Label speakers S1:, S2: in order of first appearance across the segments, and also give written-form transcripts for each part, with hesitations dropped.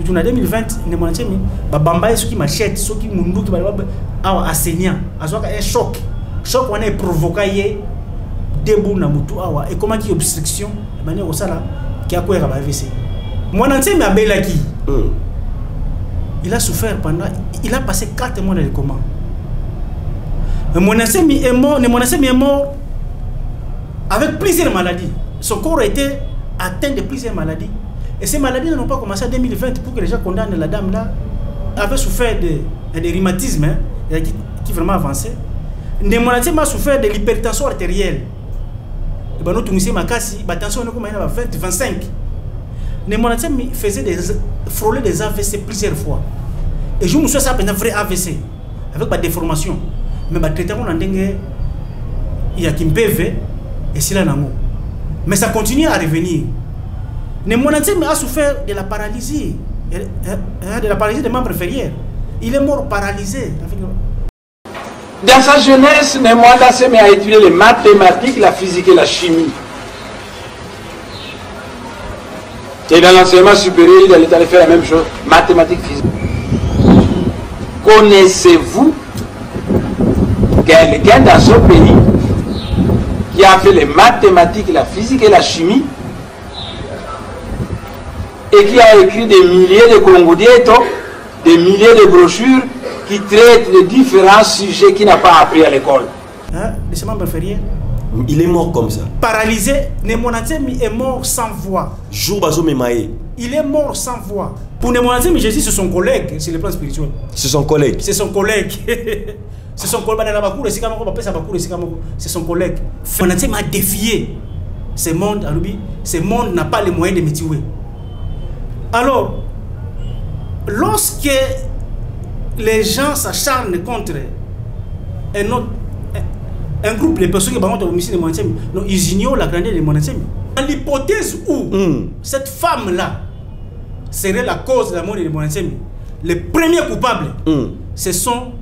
S1: tout na 2020 ne mon ntemi ba bamba ce qui machette ce qui mundu qui ba awa enseignant azoka un choc on est provoqué debout na mutu awa et comment qui obstruction manière osala qui a quoi ba AVC mon ntemi abelaki il a souffert pendant il a passé 4 mois dans le coma. Mon ntemi est mort avec plusieurs maladies. Son corps a été atteint de plusieurs maladies. Et ces maladies n'ont pas commencé en 2020 pour que les gens condamnent la dame là. Avait souffert de rhumatisme qui vraiment avancé. Mon ntemi a souffert de l'hypertension artérielle. Et nous avons ma casse, la tension est 20-25. Mon ntemi frôlait des AVC plusieurs fois. Et je me suis dit un vrai AVC avec ma déformation. Mais le traitement il y a qui me PV et c'est là. Mais ça continue à revenir. Mon ntemi a souffert de la paralysie, des membres inférieurs. Il est mort paralysé.
S2: Dans sa jeunesse, Nemwanda s'est mis à étudier les mathématiques, la physique et la chimie. Et dans l'enseignement supérieur, il est allé faire la même chose, mathématiques, physique. Connaissez-vous quelqu'un dans ce pays qui a fait les mathématiques, la physique et la chimie et qui a écrit des milliers de congodiettos, des milliers de brochures qui traitent de différents sujets qu'il n'a pas appris à l'école?
S1: Les membres inférieurs.
S3: Il est mort comme ça.
S1: Paralysé, mon ntemi est mort sans voix.
S3: Jour bazo memaye.
S1: Il est mort sans voix. Pour mon ntemi, Jésus, c'est son collègue sur le plan spirituel.
S3: C'est son collègue.
S1: C'est son collègue. C'est son collègue. C'est son collègue. Mon ntemi a défié ce monde. Ce monde n'a pas les moyens de me tuer. Alors, lorsque les gens s'acharnent contre un groupe de personnes qui ont homicide de mon ntemi, ils ignorent la grandeur de mon ntemi. Dans l'hypothèse où cette femme-là serait la cause de la mort de mon ntemi, les premiers coupables, ce sont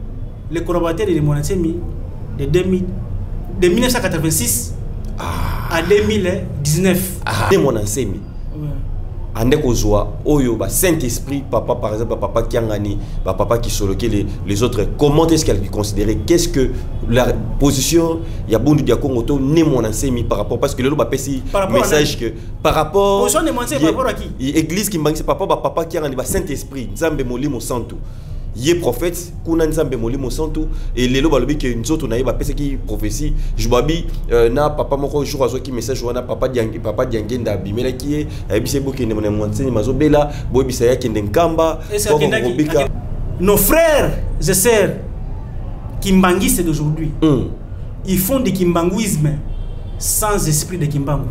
S1: les collaborateurs de mon ntemi de 1986 à 2019.
S3: De mon ntemi. Ande kozwa oyo ba Saint-Esprit papa par exemple papa Kiangani papa qui soloke les autres, comment est-ce qu'elle considérait, qu'est-ce que la position ya Bundu dia Congo to ne mon ensemi par rapport, parce que le ba pesi message que par rapport
S1: position ne mon ensemi par rapport à qui
S3: église qui mbangi papa Kiangani ba Saint-Esprit Nzambe molimo santo yé prophète kuna Nzambe molimo santo et lelo balobi que nzoto na yeba pesi ki prophétie jubabi na papa moko jour azo ki message wana papa diangenda bimela ki e bise boki ne mon ensemi mazobela bo bisa ya kende nkamba
S1: robika. Nos frères et sœurs kimbangistes d'aujourd'hui, ils font du kimbanguisme sans esprit de kimbangu.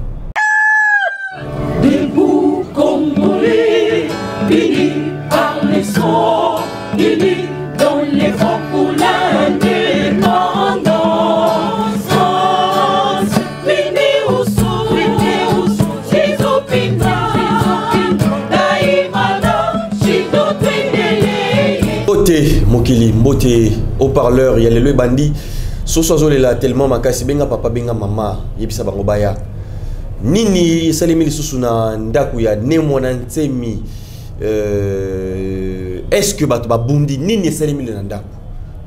S4: Debout Congolais, bénis par les sons, bénis dans les vents pour l'indépendance. Bénis au sous, Chizopinda, Daimana, Chidotwendele.
S3: Mbote mokili, mbote haut-parleur, il y a le bandi. Soso là tellement makasi benga papa benga mama yebisa bango baya. Nini salimi lisusu na ndaku ya Nemona Ntemi. Est-ce que bato babundi nini salimi na ndaku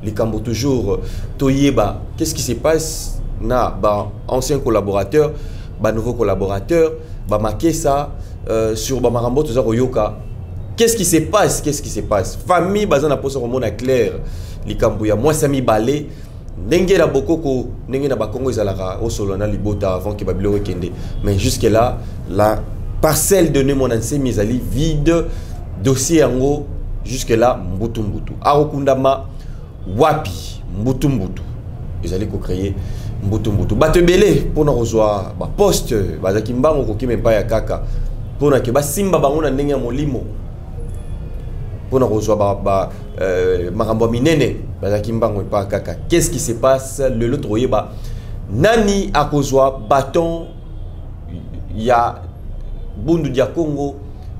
S3: likambo toujours toyeba qu'est-ce qui se passe na ba ancien collaborateur ba nouveau collaborateur ba makesa sur ba marambo toza koyoka qu'est-ce qui se passe famille bazana poso komona clair likambo ya moi sami balé ndenge la bokoko ndenge na ba Congo ezalaka o solo na libota avant que babilo kende, mais jusque là la parcelle de Nemona Ntemi ezali vide, dossier yango jusque là mbutu arokundama wapi mbutu ezali ko créer mbutu bato belé pona kozwa ba poste bazaki mbango ko kimempa ya kaka pona ke ba simba bango na ndenge ya molimo pona kozwa ba makambo minene bazaki mbango pa kaka. Qu'est-ce qui se passe le l'autre yeba nani akozwa bâton ya Bundu dia Congo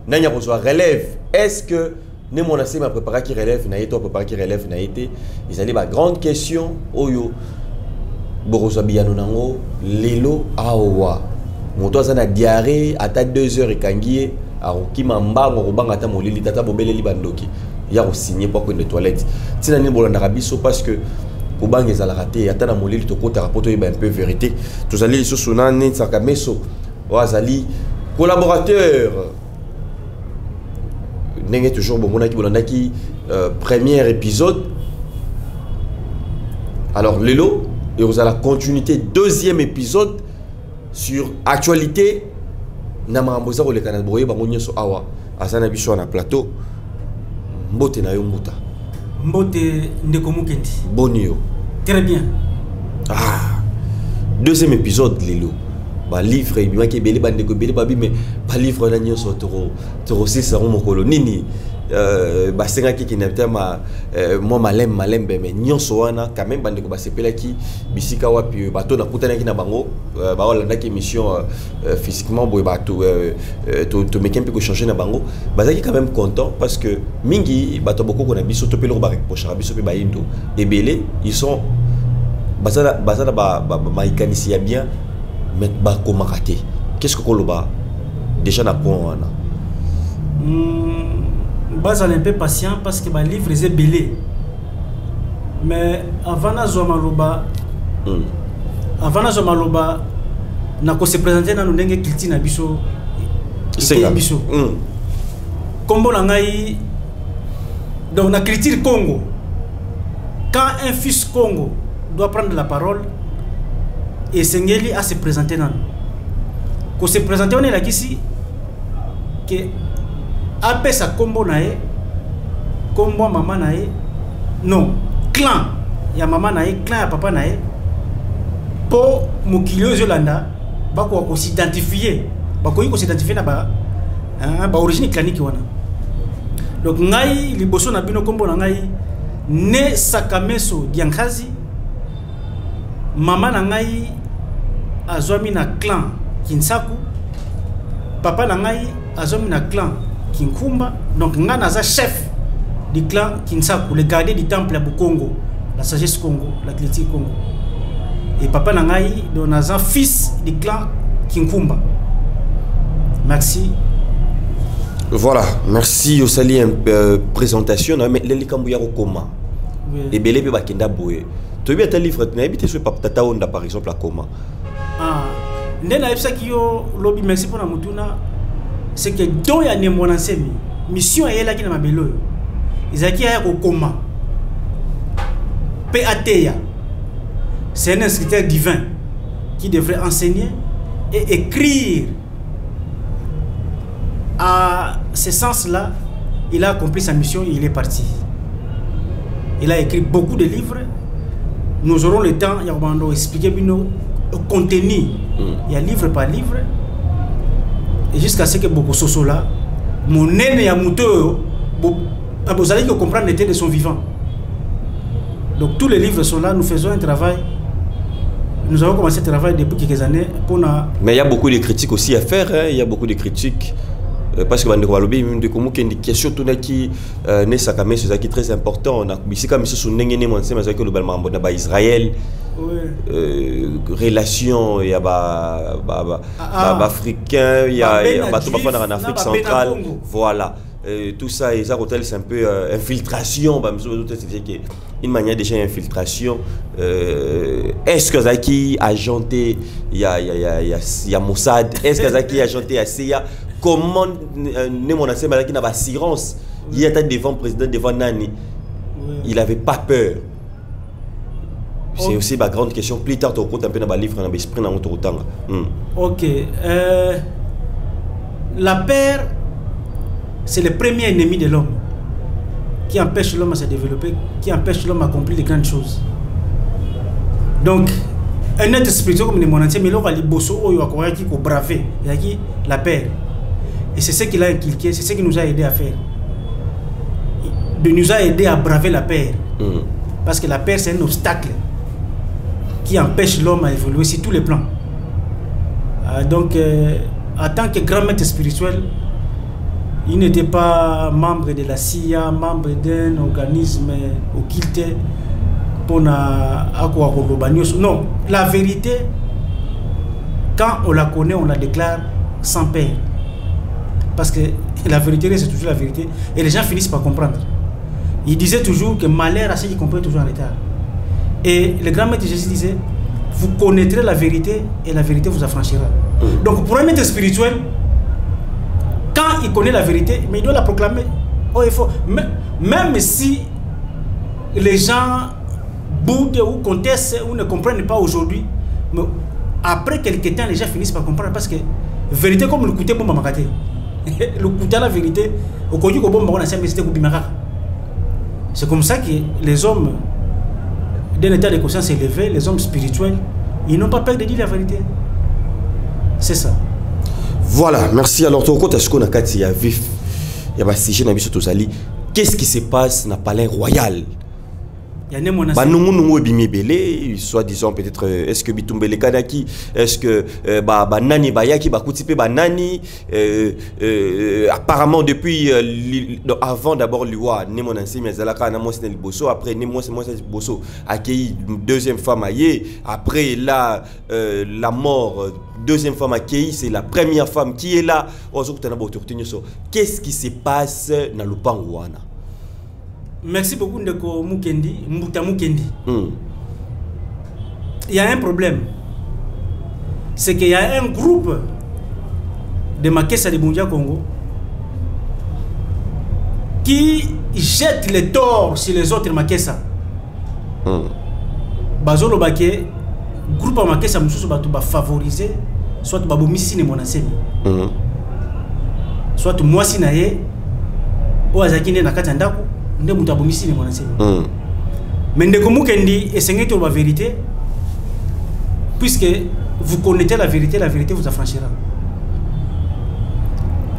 S3: nani akozwa relève? Est-ce que Nemona Ntemi a préparé qui relève na été préparé qui relève na été? Ils allaient ba grande question oyo borosa biano nango lelo awa moto azana diarrhée ata 2 heures et kangié aroki mambango kobanga ta molili tata bobele libandoki ya ko signer pour que les toilettes tina ni bolanda biso parce que kobanga ezala raté ata na molili to kota rapporto un peu vérité tous allez sur sunane sakameso wazali collaborateur n'est toujours bon monaki bolandaki premier épisode. Alors Lelo et vous allez la continuité deuxième épisode sur actualité namaramboza ko le Canada boye ba monyo so awa asana biso na plateau mbote na yo mbuta
S1: mbote ndeko mukendi
S3: bonio
S1: très bien.
S3: Deuxième épisode Lelo ba livre bima ke bele bande ko bele babi mais ba livre na nyoso toro sisa mo kolo nini ba senga ki kinatema moi malem mais nyoso wana quand même bande ko ba sepela ki bisika wapi bato na kutana ki na bango ba wala ndaki mission physiquement boy bato to mekem pe ko changer na bango bazaki quand même content parce que mingi bato boko ko na biso to pelo ba reprocher biso pe ba indo et belé ils sont basala ba ikanisi ya bien mais ba comment rater qu'est-ce que koloba déjà na point wana
S1: bas un peu patient parce que ba livre est belé mais avant na zo maloba na ko se présenter na ndenge kilti na biso
S3: c'est
S1: biso kombo na ngai donc na culture Congo quand un fils Congo doit prendre la parole et Sengeli à se présenter nan ko se présenter on est là ici que après sa combo nae combo maman nae non clan ya maman nae clan ya papa nae pour mukilio Yolanda bako ko s'identifier bako ko s'identifier na ba origine clanique wana donc ngai liboso na bino combo na ngai ne Sakameso Diankazi maman na ngai azwami na clan Kinsaku papa na ngai azwami na clan Kinkumba donc nga naza chef du clan Kinsaku le gardien du temple à Bukongo la sagesse Congo la culture Congo et papa na ngai donc naza fils du clan Kinkumba. Merci.
S3: Voilà, merci Osali présentation mais les likambu ya koma et belé pe bakenda boye to bien ta livre na habité sur tata onda par exemple à Koma
S1: ndena epsa kiyo lobby merci pour na mutuna c'est que do ya ne mona semi mission yela ki na mabelo izaki ya ko Koma PATEA c'est un instructeur divin qui devrait enseigner et écrire. À ce sens-là, il a accompli sa mission et il est parti. Il a écrit beaucoup de livres. Nous aurons le temps d'expliquer le contenu. Il y a livre par livre. Et jusqu'à ce que beaucoup de là, mon aîné et mon vous allez comprendre l'état de son vivant. Donc tous les livres sont là. Nous faisons un travail. Nous avons commencé à travailler depuis quelques années.
S3: Mais il y a beaucoup de critiques aussi à faire. Hein. Il y a beaucoup de critiques. Parce que de comment qu'il y a des questions qui ne s'accament sur qui très important on a ici comme sur n'engagé moi c'est mais que le balma na Israël relation il y a africain il y a tout parfois en Afrique centrale voilà tout ça et ça hôtel c'est un peu infiltration c'est une manière déjà infiltration est-ce que Zaki a agenté il y a Mossad est-ce que Zaki a agenté à CIA comment ne mon ancien malaki n'a pas assurance il était devant le président devant Nani il avait pas peur c'est aussi ma grande question plus tard tu comptes un peu dans le livre dans l'esprit dans notre temps
S1: ok la peur c'est le premier ennemi de l'homme qui empêche l'homme à se développer qui empêche l'homme à accomplir de grandes choses donc un être spirituel comme mon ancien mais l'homme a liboso oyo akoya qui ko braver yaki la peur. Et c'est ce qu'il a inculqué, c'est ce qui nous a aidé à faire. De nous a aidé à braver la peur. Parce que la peur, c'est un obstacle qui empêche l'homme à évoluer sur tous les plans. Donc, en tant que grand maître spirituel, il n'était pas membre de la CIA, membre d'un organisme occulte pour non, la vérité, quand on la connaît, on la déclare sans peur. Parce que la vérité, c'est toujours la vérité. Et les gens finissent par comprendre. Il disait toujours que malheur à ceux qui comprennent toujours en retard. Et le grand maître Jésus disait, vous connaîtrez la vérité et la vérité vous affranchira. Donc pour un maître spirituel, quand il connaît la vérité, mais il doit la proclamer. Oh, il faut, même si les gens boudent ou contestent ou ne comprennent pas aujourd'hui, mais après quelques temps, les gens finissent par comprendre parce que vérité comme le côté bon mamakate. Le côté la vérité, au côté bon bon c'est comme ça que les hommes d'un état de conscience élevé, les hommes spirituels, ils n'ont pas peur de dire la vérité. C'est ça.
S3: Voilà, merci. Alors, tu as ce qu'on a dit, il y a vif, il y a sujet dans le qu'est-ce qui se passe dans le palais royal? Il y a des gens soit disant peut-être est-ce que Bitumbele Kanaki, est-ce que Nani Bayaki Bakutipe Banani apparemment depuis avant d'abord Liwa Nemonansi Mezalaka Namosnel Bosso, après Nemosnel Bosso accueilli deuxième femme aïe, après là la mort deuxième femme accueillie, c'est la première femme qui est là. Qu'est-ce qui se passe dans le Pangouana?
S1: Merci beaucoup Ndeko Mukendi, Mbuta Mukendi. Il y a un problème. C'est qu'il y a un groupe de Makessa de Bundia Congo qui jette les torts sur les autres Makessa. Bazolo Baké, groupe Makessa Moussou va favoriser soit Babomisi ne Monasemi. Soit moi Sinaye, ou Azakine Nakatandako. Mais Ndeko Mukendi essaye la vérité, puisque vous connaissez la vérité vous affranchira.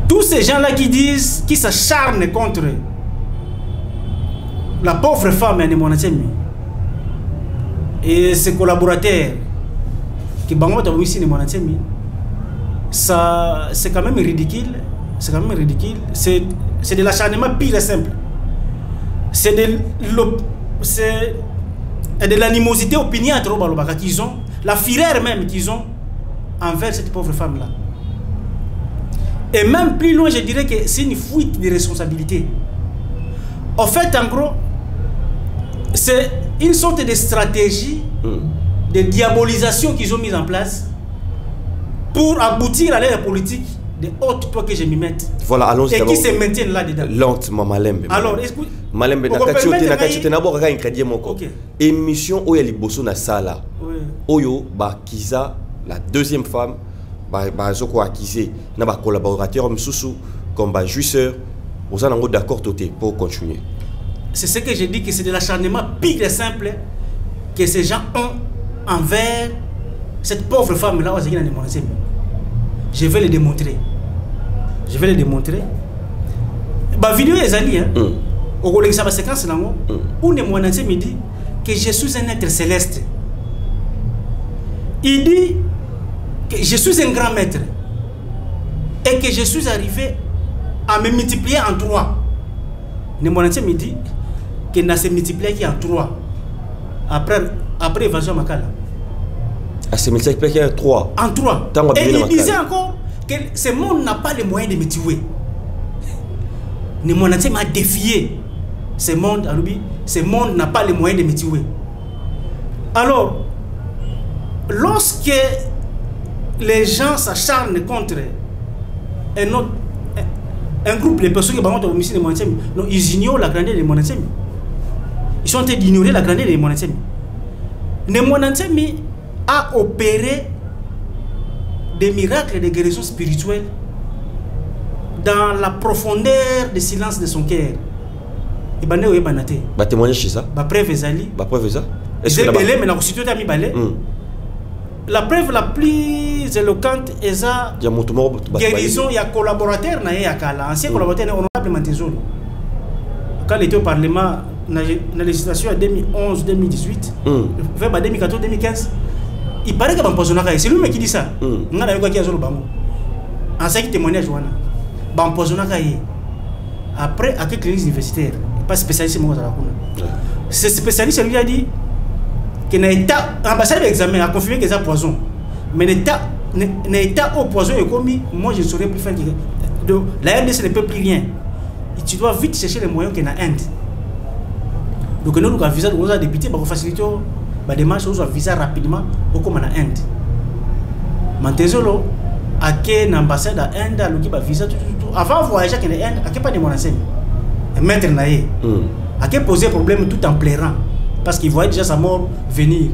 S1: Tous ces gens-là qui disent, qui s'acharnent contre la pauvre femme et ses collaborateurs qui ça c'est quand même ridicule. C'est quand même ridicule. C'est de l'acharnement pire et simple. C'est de l'animosité opiniâtre qu'ils ont, la fureur même qu'ils ont envers cette pauvre femme-là. Et même plus loin, je dirais que c'est une fuite de responsabilité. En fait, en gros, c'est une sorte de stratégie de diabolisation qu'ils ont mise en place pour aboutir à leur politique de haute toi que je m'y mette.
S3: Voilà, allons-y.
S1: Et qui se maintiennent là-dedans.
S3: Lentement, Malembe.
S1: Alors, écoute.
S3: Malembe, émission où il y a les bossons na sala. Oyo, Kiza, la deuxième femme, Zoko accusé, na ba collaborateur Msusu, comme jouisseur, vous en avez d'accord pour continuer.
S1: C'est ce que je dis, que c'est de l'acharnement pire et simple que ces gens ont envers cette pauvre femme-là. Je vais le démontrer. Je vais le démontrer. La vidéo est allée. Au collègue, ça va séquence là. Où ne moi me dit que je suis un être céleste. Il dit que je suis un grand maître et que je suis arrivé à me multiplier en 3. Ne moi me dit que n'a se multiplié en 3 après évasion Makala.
S3: À se multiplier en 3.
S1: En 3. Et il disait encore que ce monde n'a pas les moyens de me tuer. Ne moi m'a défié. Ce monde n'a pas les moyens de me tuer. Alors, lorsque les gens s'acharnent contre un groupe de personnes qui ils ignorent la grandeur de Monasemi. Ils sont en train d'ignorer la grandeur de Monasemi. Le Monasemi a opéré des miracles de guérison spirituelle dans la profondeur du silence de son cœur. Et
S3: bah témoigner chez ça.
S1: Bah preuve ezali.
S3: Bah preuve ça.
S1: Est-ce que la preuve la plus éloquente est ça. Guérison, il y a collaborateur na yakala, ancien collaborateur honorable Mantezolo. Quand il était au Parlement, dans la législation en 2011-2018, vers 2014-2015, il paraît que Bampozonaga, c'est lui qui dit ça. On a eu quoi qui a zolo bango. Ancien qui témoignage Joana. Bampozonaga après à quelle clinique universitaire, pas spécialiste moi dans la cour. Ce spécialiste lui a dit que l'état ambassade d'examen a confirmé que c'est poison. Mais l'état au poison est commis, moi je ne saurais plus faire Donc, la RDC ne peut plus rien. Et tu dois vite chercher les moyens qu'il y a en Inde. Donc, nous avons un visa, nous avons député, pour faciliter la démarche, nous avons un visa rapidement, comme en Inde. Mantezolo, à quelle ambassade à Inde, à l'outil, visa, tout. Avant de voyager en Inde, à quel pas de mon enseigne. Maître Naye. À quel poser problème tout en pleurant. Parce qu'il voyait déjà sa mort venir.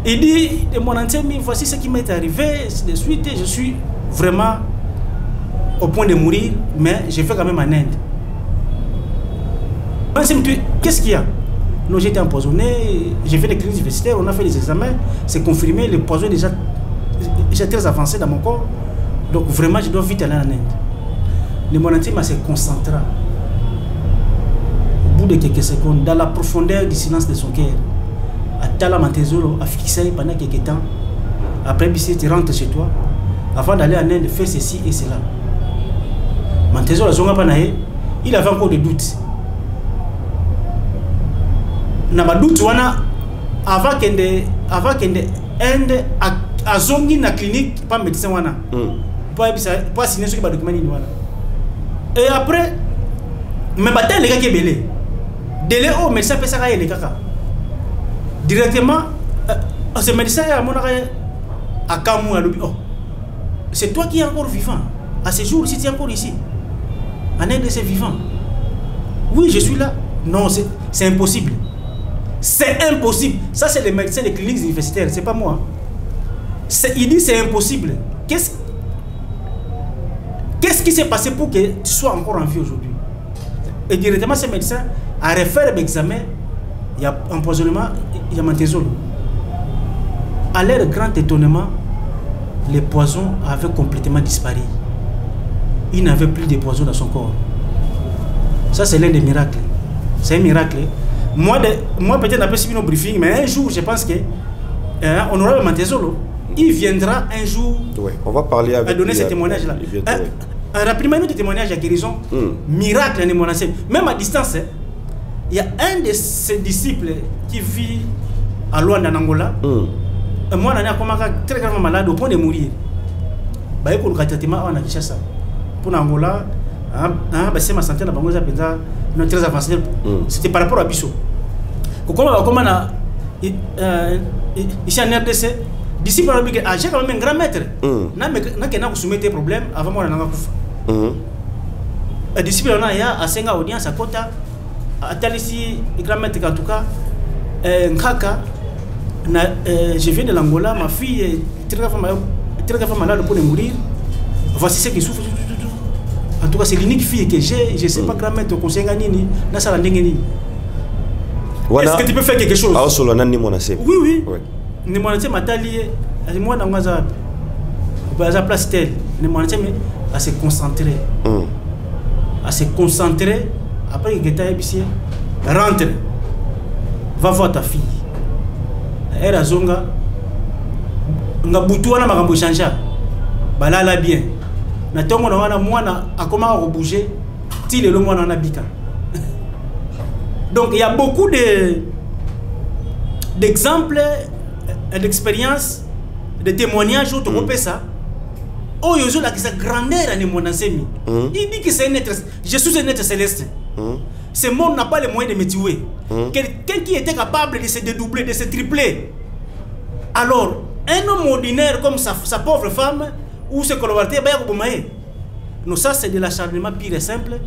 S1: Il dit, de mon enseigne, voici ce qui m'est arrivé, de suite, je suis vraiment au point de mourir, mais j'ai fait quand même en Inde. Qu'est-ce qu'il y a? Non, j'ai été empoisonné, j'ai fait des cliniques universitaires, on a fait des examens, c'est confirmé, le poison est déjà très avancé dans mon corps. Donc vraiment, je dois vite aller en Inde. Le mon intime se concentra. Au bout de quelques secondes, dans la profondeur du silence de son cœur, à Tala Mantezolo a fixé pendant quelques temps. Après, tu rentres chez toi. Avant d'aller en Inde, fais ceci et cela. Mantezolo il avait encore des doutes. Naba doute avant qu'Inde a zongi na clinique pas médecin wana. Pas signer ce qui va documenter wana. Et après, mais bataille les gars qui est belé. Délai au médecin fait ça les kaka. Directement, ce médecin à mon à Kamou à l'hôpital. C'est toi qui es encore vivant. À ce jour, si tu es encore ici, en Inde, c'est vivant. Oui, je suis là. Non, c'est impossible. C'est impossible. Ça, c'est les médecins des cliniques universitaires, c'est pas moi. Il dit c'est impossible. Qu'est-ce qui s'est passé pour que tu sois encore en vie aujourd'hui? Et directement, ce médecin a refait l'examen. Il y a empoisonnement, il y a Mantezolo. À leur grand étonnement, les poisons avaient complètement disparu. Il n'avait plus de poison dans son corps. Ça, c'est l'un des miracles. C'est un miracle. Moi peut-être, on n'a pas suivi nos briefings, mais un jour, je pense que Honorable Mantezolo, il viendra un jour
S3: on va parler avec
S1: donner ce témoignage-là. Rapidement, un autre témoignage à guérison, miracle en émotion. Même à distance, il y a un de ses disciples qui vit à Luanda, en Angola. Moi, on est très gravement malade au point de mourir. Il y a un traitement en Kinshasa. Pour l'Angola, c'est ma santé, très avancée. C'était par rapport à Bissot. Comment on a ici en RDC, disciple j'ai quand même un grand maître. N'a pas soumis des problèmes avant moi. Un disciple on a à 5 audience à Kota, à Talissi, grand maître en tout cas, Nkaka. Je viens de l'Angola, ma fille est très grave malade pour mourir. Voici ce qui souffre. En tout cas, c'est l'unique fille que j'ai. Je ne sais pas grand maître au conseil Ganini. Est-ce que tu peux faire quelque chose? Oui, oui. Ne m'en est matali. Moi, dans ma place telle. Ne m'en est à se concentrer. À se concentrer. Après, il est ici. Rentre. Va voir ta fille. Elle a zonga. Nga butu wana makambo chanja. Balala bien. Na tongo na wana mwana akoma rebouger. Ti le mwana na bika. Donc il y a beaucoup d'exemples, d'expériences, de témoignages où tu repères ça. Oh, il y a sa grandeur à mon enseigne. Il dit que c'est un être, je suis un être céleste. Ce monde n'a pas les moyens de me tuer. Quelqu'un qui était capable de se dédoubler, de se tripler. Alors, un homme ordinaire comme sa pauvre femme ou ses collaborateurs, non, ça c'est de l'acharnement pire et simple.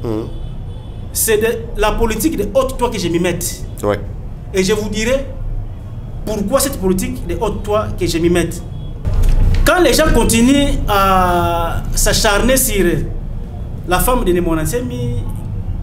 S1: C'est de la politique de haute toi que je m'y mette. Et je vous dirai pourquoi cette politique de haute toi que je m'y mette. Quand les gens continuent à s'acharner sur la femme de mon enseigne,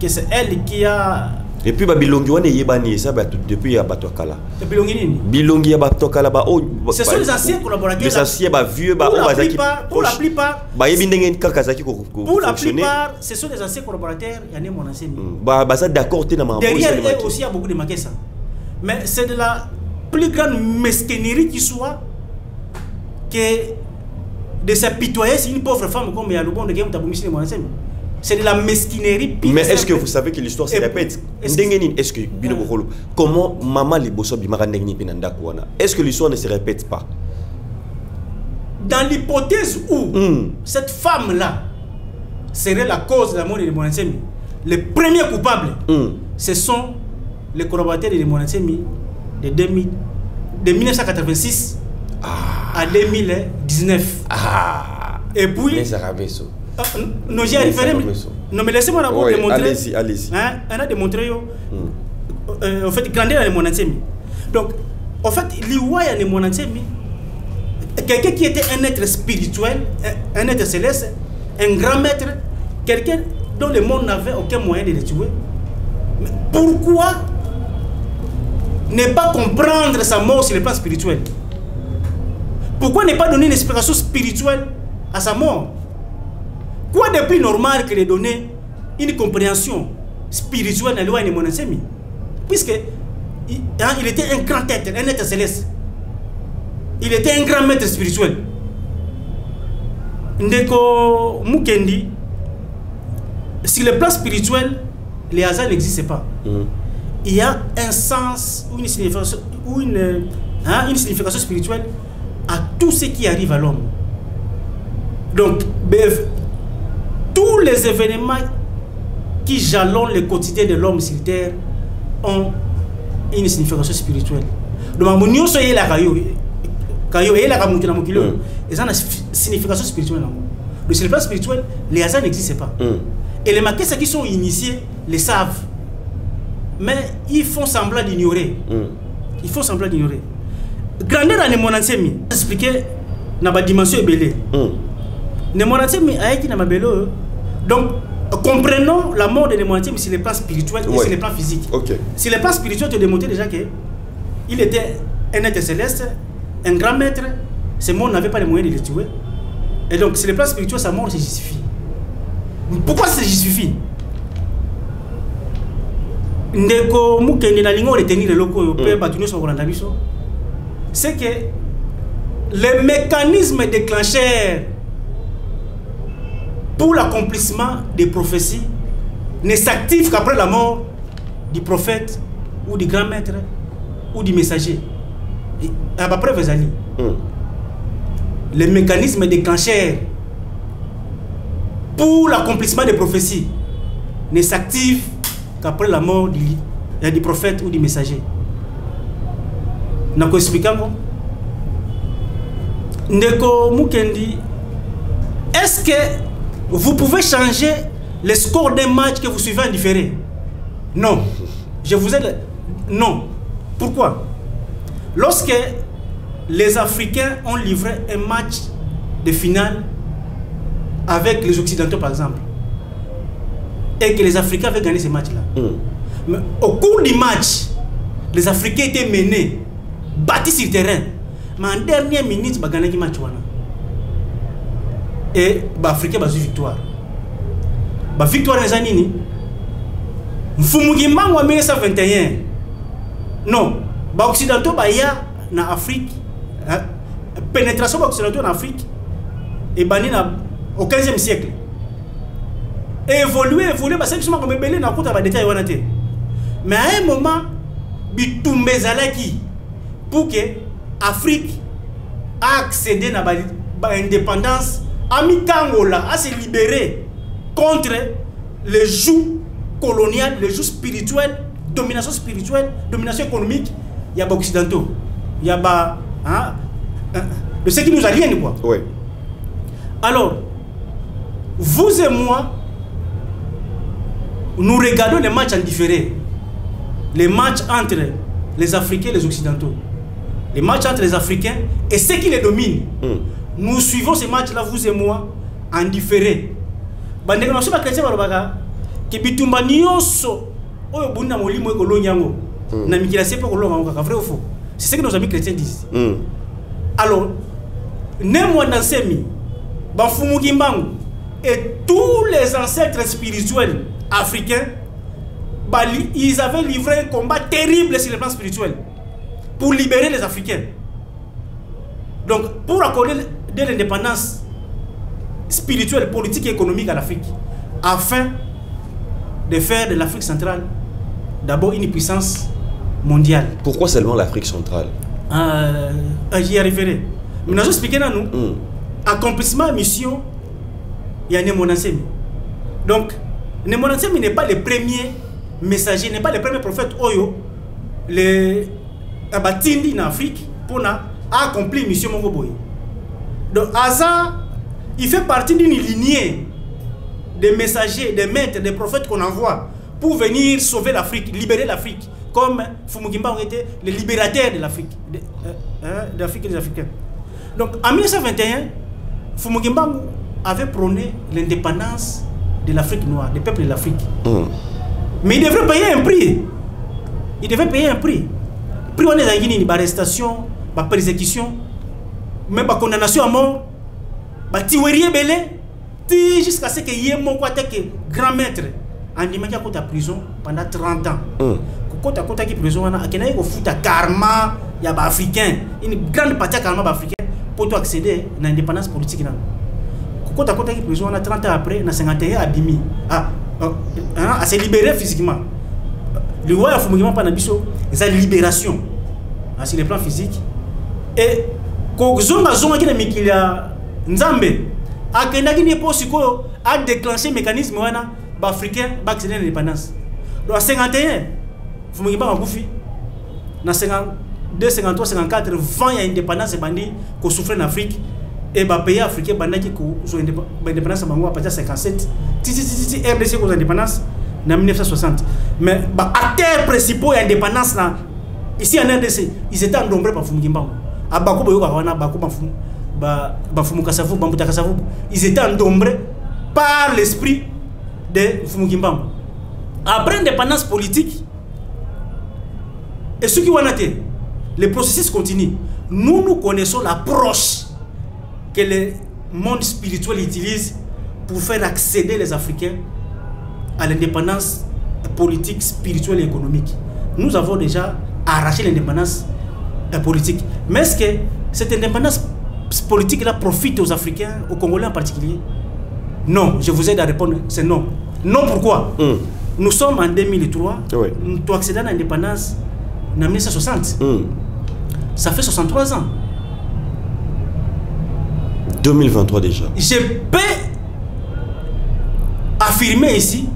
S1: que c'est elle qui a...
S3: Et puis Bilongi wane yebani ça depuis ya batokala.
S1: Bilongi nini?
S3: Bilongi ya batokala ba oh.
S1: Ce sont les anciens collaborateurs.
S3: Les anciens vieux
S1: pour la plupart.
S3: Ba yebindenge kakazaki ko.
S1: Pour la plupart, ce sont les anciens collaborateurs, il y a mon ancien.
S3: Ba ça d'accord té na ma.
S1: Derrière eux aussi il y a beaucoup de maquessa. Mais c'est de la plus grande mesquinerie qui soit que de s'apitoyer sur une pauvre femme comme Yalobon de Game Taboumissi de mon ancien. C'est de la mesquinerie.
S3: Mais est-ce que vous savez que l'histoire se répète? Est-ce que comment maman les bossobi marandengni penanda kwana? Est-ce que l'histoire ne se répète pas?
S1: Dans l'hypothèse où cette femme-là serait la cause de la mort de Monantsemi, les premiers coupables, ce sont les collaborateurs de Monantsemi de 1986 à 2019. Et puis,
S3: les Arabeso.
S1: Non, j'ai référé. Non, mais laissez-moi d'abord démontrer.
S3: Allez-y.
S1: Hein, on a démontré, en fait, grandeur de Monantsemi. Donc, en fait, l'Iwaya de Monantsemi, quelqu'un qui était un être spirituel, un être céleste, un grand maître, quelqu'un dont le monde n'avait aucun moyen de le tuer. Mais pourquoi ne pas comprendre sa mort sur le plan spirituel? Pourquoi ne pas donner une explication spirituelle à sa mort? Quoi de plus normal que de donner une compréhension spirituelle à l'Iwaya de Monantsemi? Puisque il était un grand être, un être céleste. Il était un grand maître spirituel. Ndeko Mukendi, sur le plan spirituel, les hasards n'existent pas. Il y a un sens ou une signification spirituelle à tout ce qui arrive à l'homme. Donc, tous les événements qui jalonnent le quotidien de l'homme sur terre ont une signification spirituelle. Donc, nous sommes là, ils ont une signification spirituelle. Donc, sur le plan spirituel, les hasards n'existent pas. Et les maquets qui sont initiés les savent. Mais ils font semblant d'ignorer. Ils font semblant d'ignorer. Grandeur à Monantsemi, expliquer dans la dimension belée. Monantsemi a été dans la belée. Donc, comprenons la mort de Monantsemi sur le plan spirituel et sur le plan physique. Sur le plan spirituel, tu as démontré déjà qu'il était un être céleste, un grand maître. Ce monde n'avait pas les moyens de le tuer. Et donc, sur le plan spirituel, sa mort se justifie. Pourquoi ça se justifie? Ndeko Mukendi na lingo retenir le loko pe batuno so kolanda biso. C'est que les mécanismes déclencheurs pour l'accomplissement des prophéties ne s'activent qu'après la mort du prophète ou du grand maître ou du messager. À peu près, vous allez. Les mécanismes déclencheurs pour l'accomplissement des prophéties ne s'activent qu'après la mort du prophète ou du messager. Nako expliquons. Ndeko Mukendi, est-ce que vous pouvez changer le score d'un match que vous suivez en différé? Non. Je vous ai... Non. Pourquoi? Lorsque les Africains ont livré un match de finale avec les Occidentaux, par exemple, et que les Africains avaient gagné ce match-là. Mais au cours du match, les Africains étaient menés, battus sur le terrain. Mais en dernière minute, ils ont gagné le match. Et les Africains ont eu victoire. La victoire des Anini, Mfumugimba en 1921. Non, les Occidentaux ont en Afrique, pénétration des Occidentaux en Afrique, et banni au 15e siècle. Et évoluer, parce que je me suis dans le détail. Mais à un moment, Bitumbe Zalaki, pour que l'Afrique a accédé à l'indépendance, a mis Kangola à se libérer contre les jougs coloniales, les jougs spirituels, domination spirituelle, domination économique. Il y a des Occidentaux. Il y a de ce qui nous aliène, quoi.
S3: Oui.
S1: Alors, vous et moi, nous regardons les matchs en différé. Les matchs entre les Africains et les Occidentaux. Les matchs entre les Africains et ceux qui les dominent. Nous suivons ces matchs-là, vous et moi, en différé. C'est ce que nos amis chrétiens disent. Alors, et tous les ancêtres spirituels africains, ils avaient livré un combat terrible sur le plan spirituel pour libérer les Africains. Donc, pour accorder de l'indépendance spirituelle, politique et économique à l'Afrique, afin de faire de l'Afrique centrale d'abord une puissance mondiale.
S3: Pourquoi seulement l'Afrique centrale?
S1: J'y ai référé. Mais nous expliquons à nous, accomplissement mission, il y a un Monantsemi. Donc, Nemonansemi n'est pas le premier messager, n'est pas le premier prophète Oyo, le Abatindi en Afrique, pour accomplir mission Mongoboy. Donc, Aza, il fait partie d'une lignée de messagers, de maîtres, de prophètes qu'on envoie pour venir sauver l'Afrique, libérer l'Afrique, comme Fumugimba ont été les libérateurs de l'Afrique, de l'Afrique et des Africains. Donc, en 1921, Fumugimba avait prôné l'indépendance de l'Afrique noire, des peuples de l'Afrique. Mais il devrait payer un prix. Il devait payer un prix. Prix on est dans une arrestation, une persécution, même une condamnation à mort, une tuerie belé, jusqu'à ce qu'il y ait mon grand maître en Dimaki à la prison pendant 30 ans. Quand tu as prison, il y a un karma, il y a des Africains, une grande partie de karma africain pour accéder à l'indépendance politique. Quand tu as prison, 30 ans après, il 51 abîmé. À se libérer physiquement. Le roi a fait une libération sur le plan physique. Et quand il a déclenché le mécanisme africain pour accéder à l'indépendance. Donc en 51, il y a 52, 53, 54, 20 ans d'indépendance qu'on souffre en Afrique. Et les pays africains qui ont l'indépendance à partir de 57, RDC qui ont l'indépendance en 1960. Mais les acteurs principaux de l'indépendance ici en RDC, ils étaient nombreux par Fumugimba. Ils étaient nombreux par l'esprit de Fumugimba. Après l'indépendance politique, et ceux qui ont été, le processus continue. Nous connaissons l'approche que le monde spirituel utilise pour faire accéder les Africains à l'indépendance politique, spirituelle et économique. Nous avons déjà arraché l'indépendance politique. Mais est-ce que cette indépendance politique-là profite aux Africains, aux Congolais en particulier? Non, je vous aide à répondre, c'est non. Non, pourquoi? Nous sommes en 2003, nous avons accédé à l'indépendance en 1960. Ça fait 63 ans.
S3: 2023 déjà.
S1: Je peux affirmer ici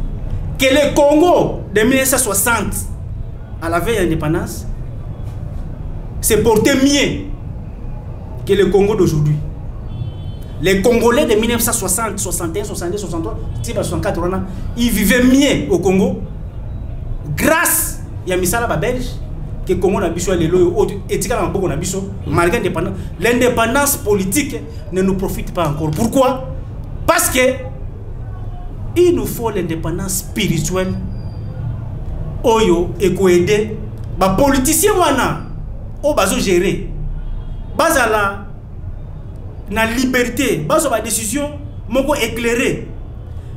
S1: que le Congo de 1960 à la veille de l'indépendance s'est porté mieux que le Congo d'aujourd'hui. Les Congolais de 1960, 61, 62, 63, 64, ils vivaient mieux au Congo grâce à Misala Belge que le Congo n'a pas malgré l'indépendance. L'indépendance politique ne nous profite pas encore. Pourquoi? Parce que il nous faut l'indépendance spirituelle. Oyo et aider les politiciens au bazo gérer. Bazala na liberté, bazo ba décision moko éclairée.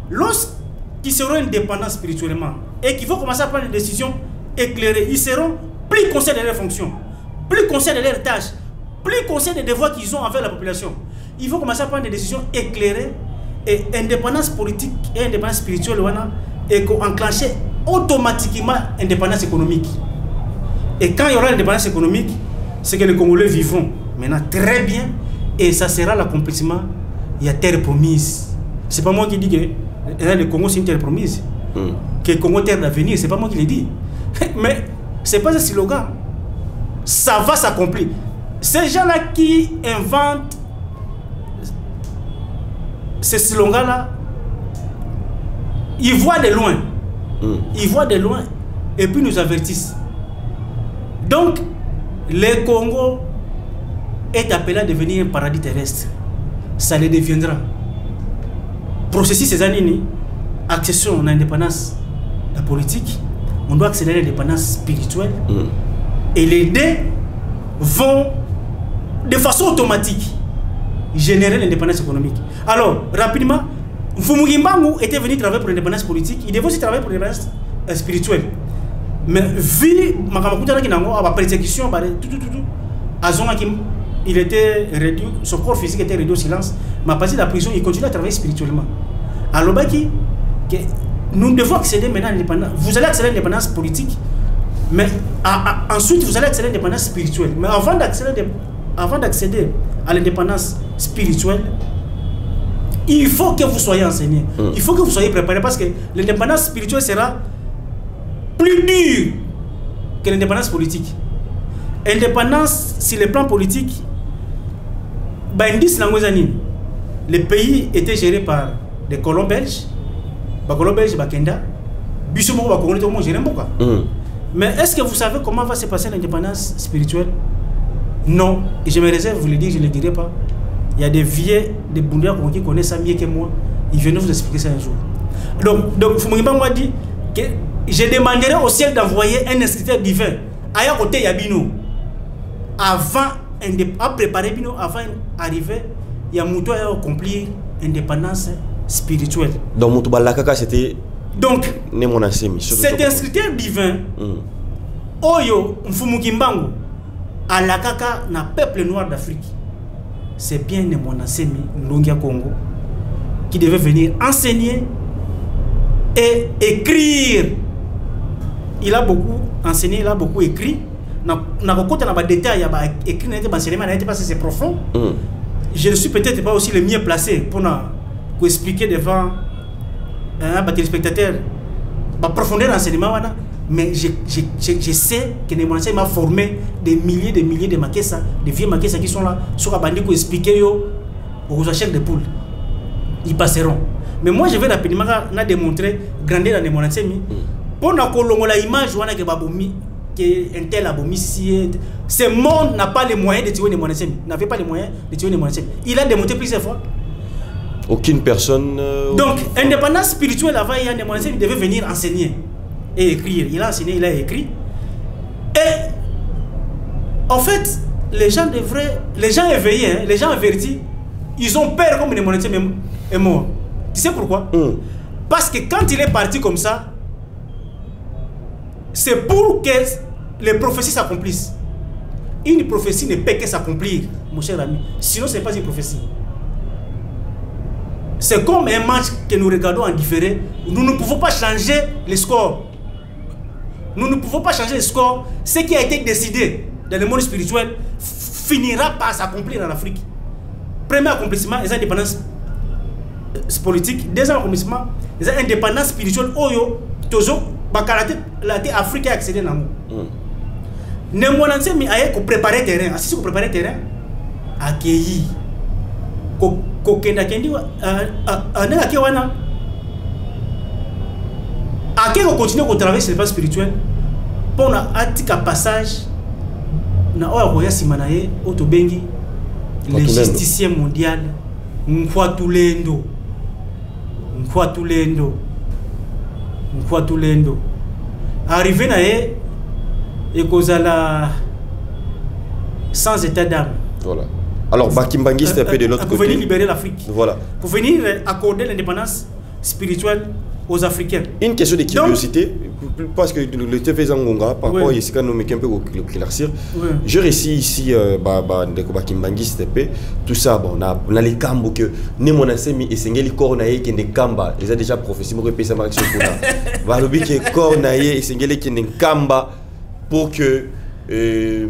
S1: Lorsqu'ils seront indépendants spirituellement et qu'ils vont commencer à prendre des décisions éclairées, ils seront plus conscients de leurs fonctions, plus conscients de leurs tâches, plus conscients des devoirs qu'ils ont envers la population. Ils vont commencer à prendre des décisions éclairées et indépendance politique et indépendance spirituelle et enclencher automatiquement indépendance économique. Et quand il y aura l'indépendance économique, c'est que les Congolais vivront maintenant très bien et ça sera l'accomplissement. Il y a terre promise. C'est pas moi qui dis que le Congo c'est une terre promise. Que le Congo terre d'avenir, c'est pas moi qui le dis. Mais c'est pas un slogan. Ça va s'accomplir. Ces gens-là qui inventent ces slogans-là, ils voient de loin. Ils voient de loin et puis nous avertissent. Donc, le Congo est appelé à devenir un paradis terrestre. Ça le deviendra. Processus ces années, accession à l'indépendance politique, on doit accélérer l'indépendance spirituelle. Et les deux vont de façon automatique générer l'indépendance économique. Alors, rapidement, Fumugimbangu était venu travailler pour l'indépendance politique, il devait aussi travailler pour l'indépendance spirituelle. Mais vu la persécution, il était réduit, son corps physique était réduit au silence, mais à partir de la prison, il continue à travailler spirituellement. Alors, nous devons accéder maintenant à l'indépendance. Vous allez accéder à l'indépendance politique, mais ensuite vous allez accéder à l'indépendance spirituelle. Mais avant d'accéder à l'indépendance spirituelle, il faut que vous soyez enseigné. Il faut que vous soyez préparé parce que l'indépendance spirituelle sera plus dure que l'indépendance politique. Indépendance sur le plan politique, le pays était géré par des colons belges, Bakenda, mais est-ce que vous savez comment va se passer l'indépendance spirituelle? Non, et je me réserve, vous le dire, je ne le dirai pas. Il y a des vieux, des Boundia qui connaissent ça mieux que moi. Ils viennent vous expliquer ça un jour. Donc Fumoniba m'a dit que je demanderai au ciel d'envoyer un instructeur divin à côté Yabino avant à préparer Bino avant d'arriver. Il y a Moutou à accomplir l'indépendance spirituelle.
S3: Donc Moutou Balakaka c'était.
S1: Donc cet instructeur divin, Oyo Mfumukimbangu, à la Kaka, na peuple noir d'Afrique. C'est bien mon enseignant Nongia Congo qui devait venir enseigner et écrire. Il a beaucoup enseigné, il a beaucoup écrit. Na beaucoup de détails, il écrit, n'enseignement n'était pas assez profond. Je ne suis peut-être pas aussi le mieux placé pour expliquer devant un téléspectateur ma profondeur d'enseignement, mais je sais que les monastères m'a formé des milliers de makessa, des vieux makessa qui sont là, sur la bande pour expliquer aux achats de poules. Ils passeront. Mais moi, je vais rapidement démontrer grandeur dans les monastères. Pour la image, que un tel abomi, ce monde n'a pas les moyens de tuer les monastères. N'avait pas les moyens de tuer les monastères. Il a démontré plusieurs fois.
S3: Aucune personne.
S1: Donc, indépendance spirituelle, avant, il y a des monastères qui devaient venir enseigner et écrire. Il a enseigné, il a écrit. Et en fait, les gens éveillés, hein, les gens avertis, ils ont peur comme les monastères est mort. Tu sais pourquoi? Parce que quand il est parti comme ça, c'est pour que les prophéties s'accomplissent. Une prophétie ne peut que s'accomplir, mon cher ami. Sinon, ce n'est pas une prophétie. C'est comme un match que nous regardons en différé. Nous ne pouvons pas changer les scores. Nous ne pouvons pas changer les scores. Ce qui a été décidé dans le monde spirituel finira par s'accomplir en Afrique. Premier accomplissement, les indépendances politiques. Deuxième accomplissement, les indépendances spirituelles. Oyo, toujours, l'Afrique a accédé dans le monde. Ne monanse mi aye ko préparer terrain. Assis ko préparer terrain. Accueilli. Ko kenda kendi ane ake wana. Ake ko continuer ko traverser le pas spirituel. Pour na atika passage na oya ko yasima na ye otobengi le justicien mondial Mkwatulendo. Arrivé na ye et causala sans état d'âme.
S3: Voilà. Alors Bakimbangi c'est un peu de l'autre côté.
S1: Pour venir libérer l'Afrique.
S3: Voilà.
S1: Pour venir accorder l'indépendance spirituelle aux Africains.
S3: Une question de curiosité, parce que le TV Zangonga, par rapport à Yessika Nomeke un peu l'éclaircir. Je récite ici Bakimbangi c'était tout ça. Bon, on a les cambos que ne monasemi et sengeli cornaye qui ne kamba. Ils ont déjà prophétisé moi que ça marche sur là. Valobi que cornaye et sengeli qui ne kamba pour que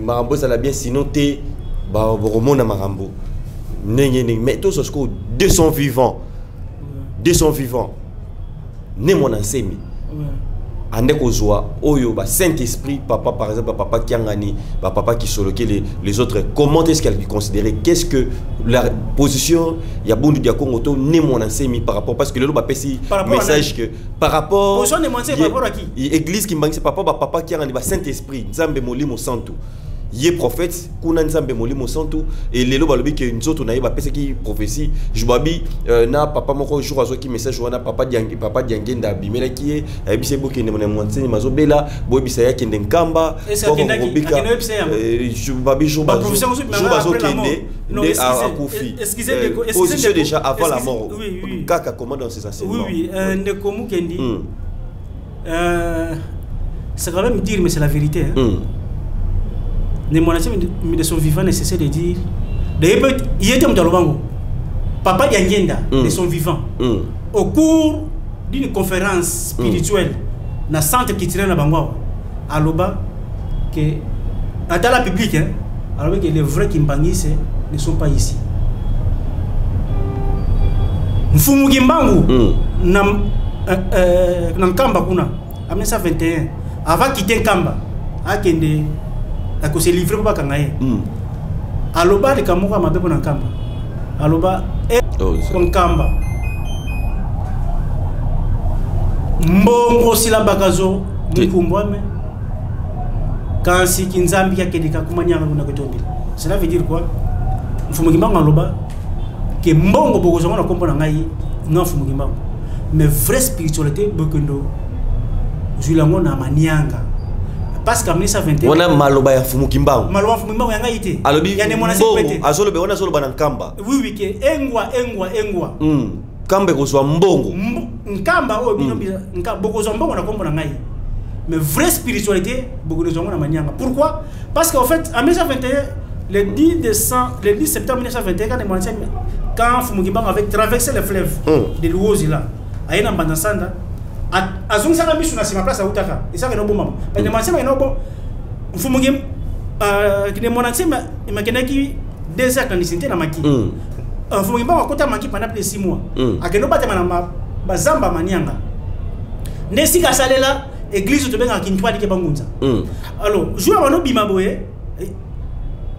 S3: Marambo ça l'a bien sinon t'es remonte à Marambo. Mais tous ce que 200 vivants ne mon enseigne andeko zoa oyo ba Saint-Esprit papa par exemple papa Kiangani papa qui soloquait les autres, comment est-ce qu'elle considérait, qu'est-ce que la position il y a bondu diakongo to ne mon enseigne par rapport, parce que le bapesi message que par rapport
S1: position ne mon enseigne par rapport à qui
S3: église qui manque c'est papa Kiangani ba Saint-Esprit nzambe molimo santo yé prophète kuna nzambe molimo santo et lelo balobi que nous autres on a pesa qui prophétie je babi na papa moko jour azo qui message wana papa diangenda bimela qui est bise boki ne mona monseigne mazo bela bo bisa ya kende nkamba
S1: ko bika
S3: je babi jour bazo kende a Kofi excusez déjà avant la mort kaka comment dans ces enseignements
S1: oui ndeko mukendi c'est quand même dire mais c'est la vérité hein. Les monastères de son vivant nécessaire de dire il était Mdalobango papa Diangenda de son vivant au cours d'une conférence spirituelle dans le centre culturel de Bangwa à Loba que à la public hein, alors que les vrais Kimbangi ne sont pas ici. Mfumu Kimbangu na Nkamba kuna en 1921 avant quitter Nkamba akende ako se livrer pour kangaye aloba de kamuka mabe pour Nkamba aloba Nkamba mbongo sila bakazo mukumbwame kansi kinzambi yakedeka kumanyanga kuna ketombila. Cela veut dire quoi? Mfumu Kimbangu aloba que mbongo bokozo na kombo na ngai na Mfumu Kimbangu mais vraie spiritualité bokondo julango na manianga parce qu'en 1921
S3: on a maloba ya Mfumu Kimbangu
S1: ya ngai ite
S3: alobi
S1: ya ne mona sepete
S3: azolobe on a zoloba na Nkamba
S1: oui que engwa
S3: Nkamba kozwa mbongo
S1: Nkamba o bino Nkamba bokozo mbongo na kombo na ngai mais vraie spiritualité bokozo na manianga. Pourquoi? Parce qu'en fait en 1921 le 10 septembre 1921 quand Mfumu Kimbangu avait traversé le fleuve de Luozi là aina Mbandasanda azongi saka biso na sima place autaka isaka no bomama parce que mansema no bon Mfumu Kimbangu kine monantsema imakenaki 2 ans clandestinité na maki Mfumu Kimbangu akota maki pendant plus de 6 mois akeno batema na bazamba manianga nesika salela église to benga kinkwadi ke bangunza alors jour bano bima boye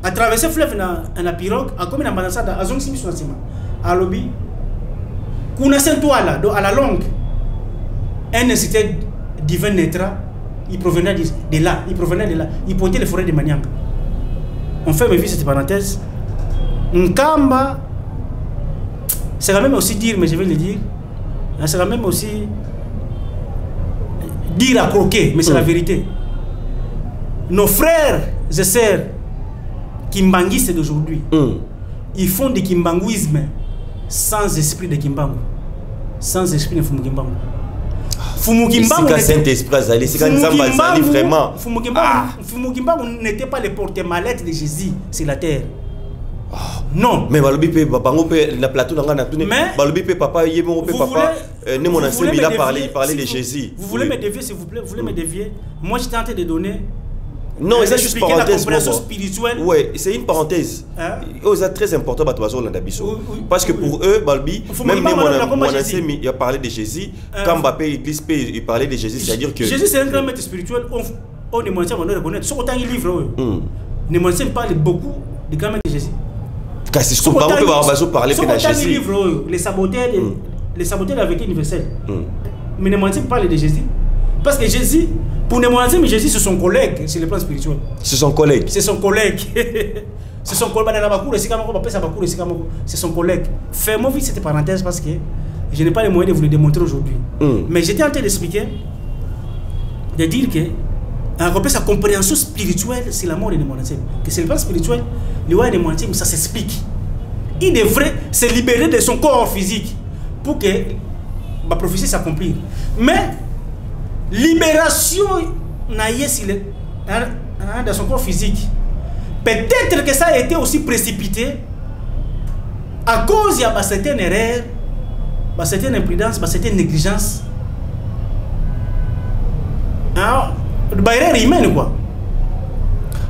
S1: a traversé fleuve na pirogue a comme na Mbandasanda azongi sima na sima alobi kuna sentuala do à la longue un incité divin naîtra, il provenait de là, il pointait les forêts de Manianga. On fait mes vies cette parenthèse. Nkamba, c'est quand même aussi dire, mais je vais le dire, c'est quand même aussi dire à croquer, mais c'est la vérité. Nos frères et sœurs kimbanguistes d'aujourd'hui, ils font du kimbanguisme sans esprit de Kimbangu, sans esprit de Mfumu Kimbangu. Mfumu Kimbangu n'était pas le porte-mallette de Jésus sur la terre. Non.
S3: Mais balobi pe bango pe na plateau na ngana tune balobi pe papa yebo pe papa ne mon ancien il a parlé de Jésus.
S1: Vous voulez me dévier s'il vous plaît, vous voulez me dévier. Moi je tentais de donner.
S3: Non, c'est juste
S1: la compréhension spirituelle.
S3: Ouais, c'est une parenthèse. C'est très important parce que pour eux, Balbi, même mon ancien il a parlé de Jésus. Quand Mbappé église il parlait de Jésus, c'est-à-dire que
S1: Jésus c'est un grand maître spirituel. On est moins on doit reconnaître. Sauf autant il livre. Ne moins parle beaucoup de grand maître de Jésus.
S3: Car c'est ce qu'on parler de Jésus.
S1: Les saboteurs de la vérité universelle. Mais ne moins parle de Jésus. Parce que Jésus, pour ne moins mais Jésus c'est son collègue sur le plan spirituel.
S3: C'est son collègue.
S1: C'est son collègue. C'est son collègue. C'est son collègue. Fais-moi vite cette parenthèse parce que je n'ai pas les moyens de vous le démontrer aujourd'hui. Mais j'étais en train d'expliquer, de dire que sa compréhension spirituelle, c'est la mort de Nemonatsem. Que c'est le plan spirituel, le roi de Nemonatsem, ça s'explique. Il devrait se libérer de son corps physique pour que la prophétie s'accomplisse. Mais libération dans son corps physique, peut-être que ça a été aussi précipité à cause de certaines erreurs, certaines imprudences, certaines négligences. Erreur humaine quoi.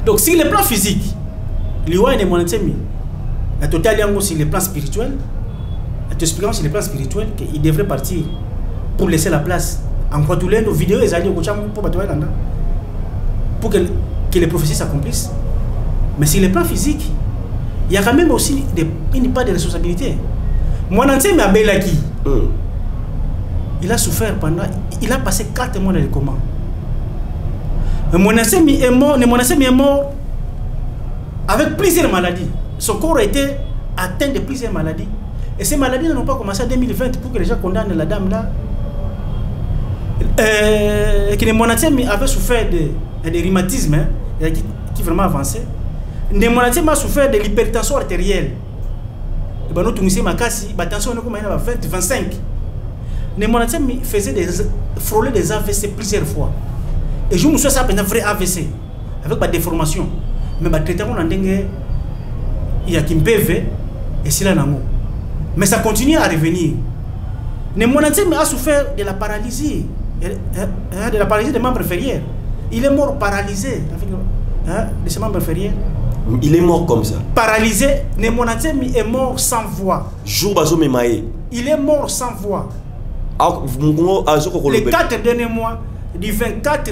S1: Donc sur le plan physique, l'Iwa est Nemonatsem, la totale sur le plan spirituel, expliquant sur le plan spirituel qu'il devrait partir pour laisser la place. En quoi tous les vidéos ils allaient pour que les prophéties s'accomplissent. Mais sur le plan physique, il y a quand même aussi une part de responsabilité. Nemonatsem Abelaki, il a souffert il a passé 4 mois dans le coma. Nemonatsem est mort avec plusieurs maladies. Son corps a été atteint de plusieurs maladies. Et ces maladies n'ont pas commencé en 2020 pour que les gens condamnent la dame là. Nemonatsem avait souffert de rhumatisme qui vraiment avancé. Nemonatsem a souffert de l'hypertension artérielle. La tension est 20-25. Nemonatsem frôlait des AVC plusieurs fois. Et je me suis dit un vrai AVC avec des déformations. Mais le traitement il y a Kimpeve et Silanango. Mais ça continue à revenir. Nemonatsem a souffert de la paralysie. De la paralysie des membres inférieurs. Il est mort paralysé de ses membres inférieurs.
S3: Il est mort comme ça.
S1: Paralysé, Nemonatsemi est mort sans voix.
S3: Jour bazo memaye.
S1: Il est mort sans voix.
S3: Les
S1: 4 derniers mois, du 24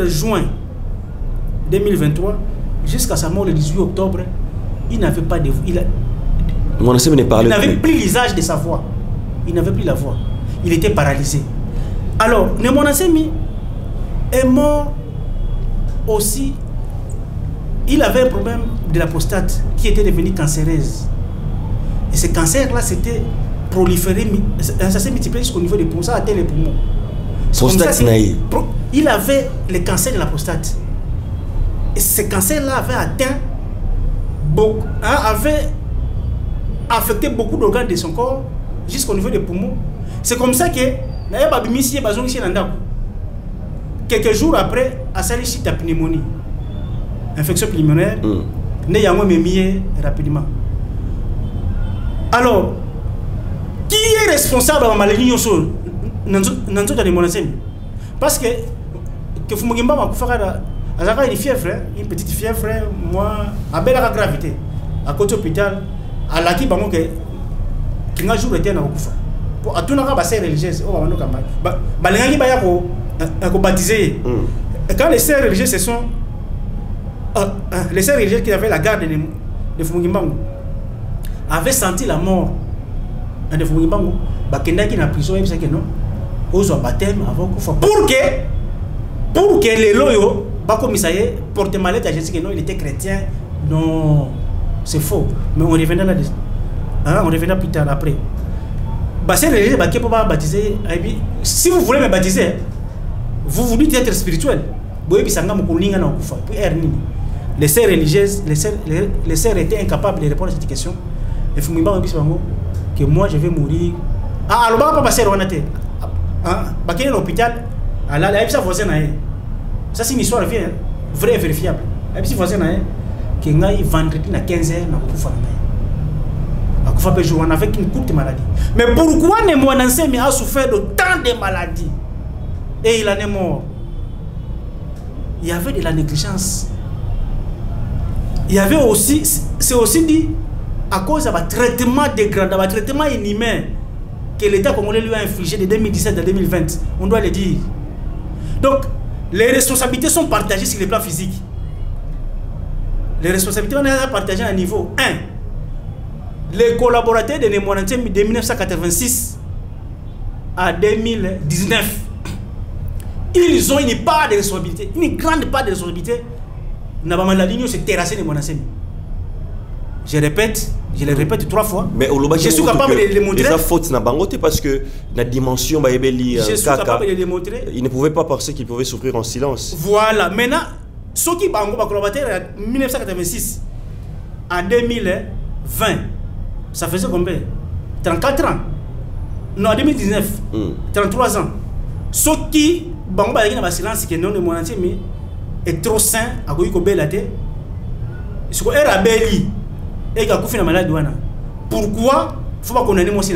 S1: juin 2023 jusqu'à sa mort le 18 octobre, il n'avait pas de voix. Il n'avait plus l'usage de sa voix. Il n'avait plus la voix. Il était paralysé. Alors, Nemonatsemi est mort aussi. Il avait un problème de la prostate qui était devenue cancéreuse. Et ce cancer-là, c'était proliféré, ça s'est multiplié jusqu'au niveau des poumons, ça a atteint les poumons.
S3: Prostate
S1: il avait le cancer de la prostate. Et ce cancer-là avait atteint beaucoup, avait affecté beaucoup d'organes de son corps jusqu'au niveau des poumons. C'est comme ça que quelques jours après, a sali la pneumonie, infection pulmonaire, ne yango memie rapidement. Alors, qui est responsable de la maladie nanzo dans les Nemonatsemi? Parce que Fumugimba m'a fait une fièvre, une petite fièvre, moi, à belle gravité, à côté de l'hôpital, à la qui bango que un jour était na okufa. Pour à tout n'a pas sœurs religieuses, oh on kamba. Balengi ba ya ko baptiser. Quand les sœurs religieuses se sont les sœurs religieuses qui avaient la garde de Fumugimba avaient senti la mort de Fumugimba, bakendaki na prison et que non, aux baptême avant kufa pour que les loyaux bakomisaye porte malade à Jésus que non, il était chrétien. Non, c'est faux. Mais on reviendra là. On reviendra plus tard après. Si vous voulez me baptiser, vous voulez être spirituel. Les sœurs religieuses, les sœurs étaient incapables de répondre à cette question. Et il faut que moi je vais mourir. Alors, on va pas passer à l'hôpital. Ça c'est une histoire vraie et vérifiable. Que vendredi à 15h, avec une courte maladie. Mais pourquoi Nemonatsemi a souffert de tant de maladies et il en est mort? Il y avait de la négligence. Il y avait aussi, c'est aussi dit, à cause d'un traitement dégradant, d'un traitement inhumain que l'État congolais lui a infligé de 2017 à 2020. On doit le dire. Donc, les responsabilités sont partagées sur le plan physique. Les responsabilités on a partagées à un niveau 1. Les collaborateurs de Nemonatsemi de 1986 à 2019, ils ont une part de responsabilité, une grande part de responsabilité. La ligne s'est terrassée de Nemonatsemi. Je le répète 3 fois.
S3: Mais
S1: je suis capable de le démontrer.
S3: Les fautes n'a pas parce que la dimension je
S1: suis capable de le démontrer.
S3: Il ne pouvait pas penser qu'il pouvait souffrir en silence.
S1: Voilà. Maintenant, ceux qui ont collaboré de 1986 à 2020, ça faisait combien? 34 ans. Non, en 2019, 33 ans. Ceux qui ont un silence que non, Nemonatsemi est trop sain à Goïko-Belate. Ce qu'on est rabelli et qui a coupé la maladie. Pourquoi il faut pas condamner moi aussi?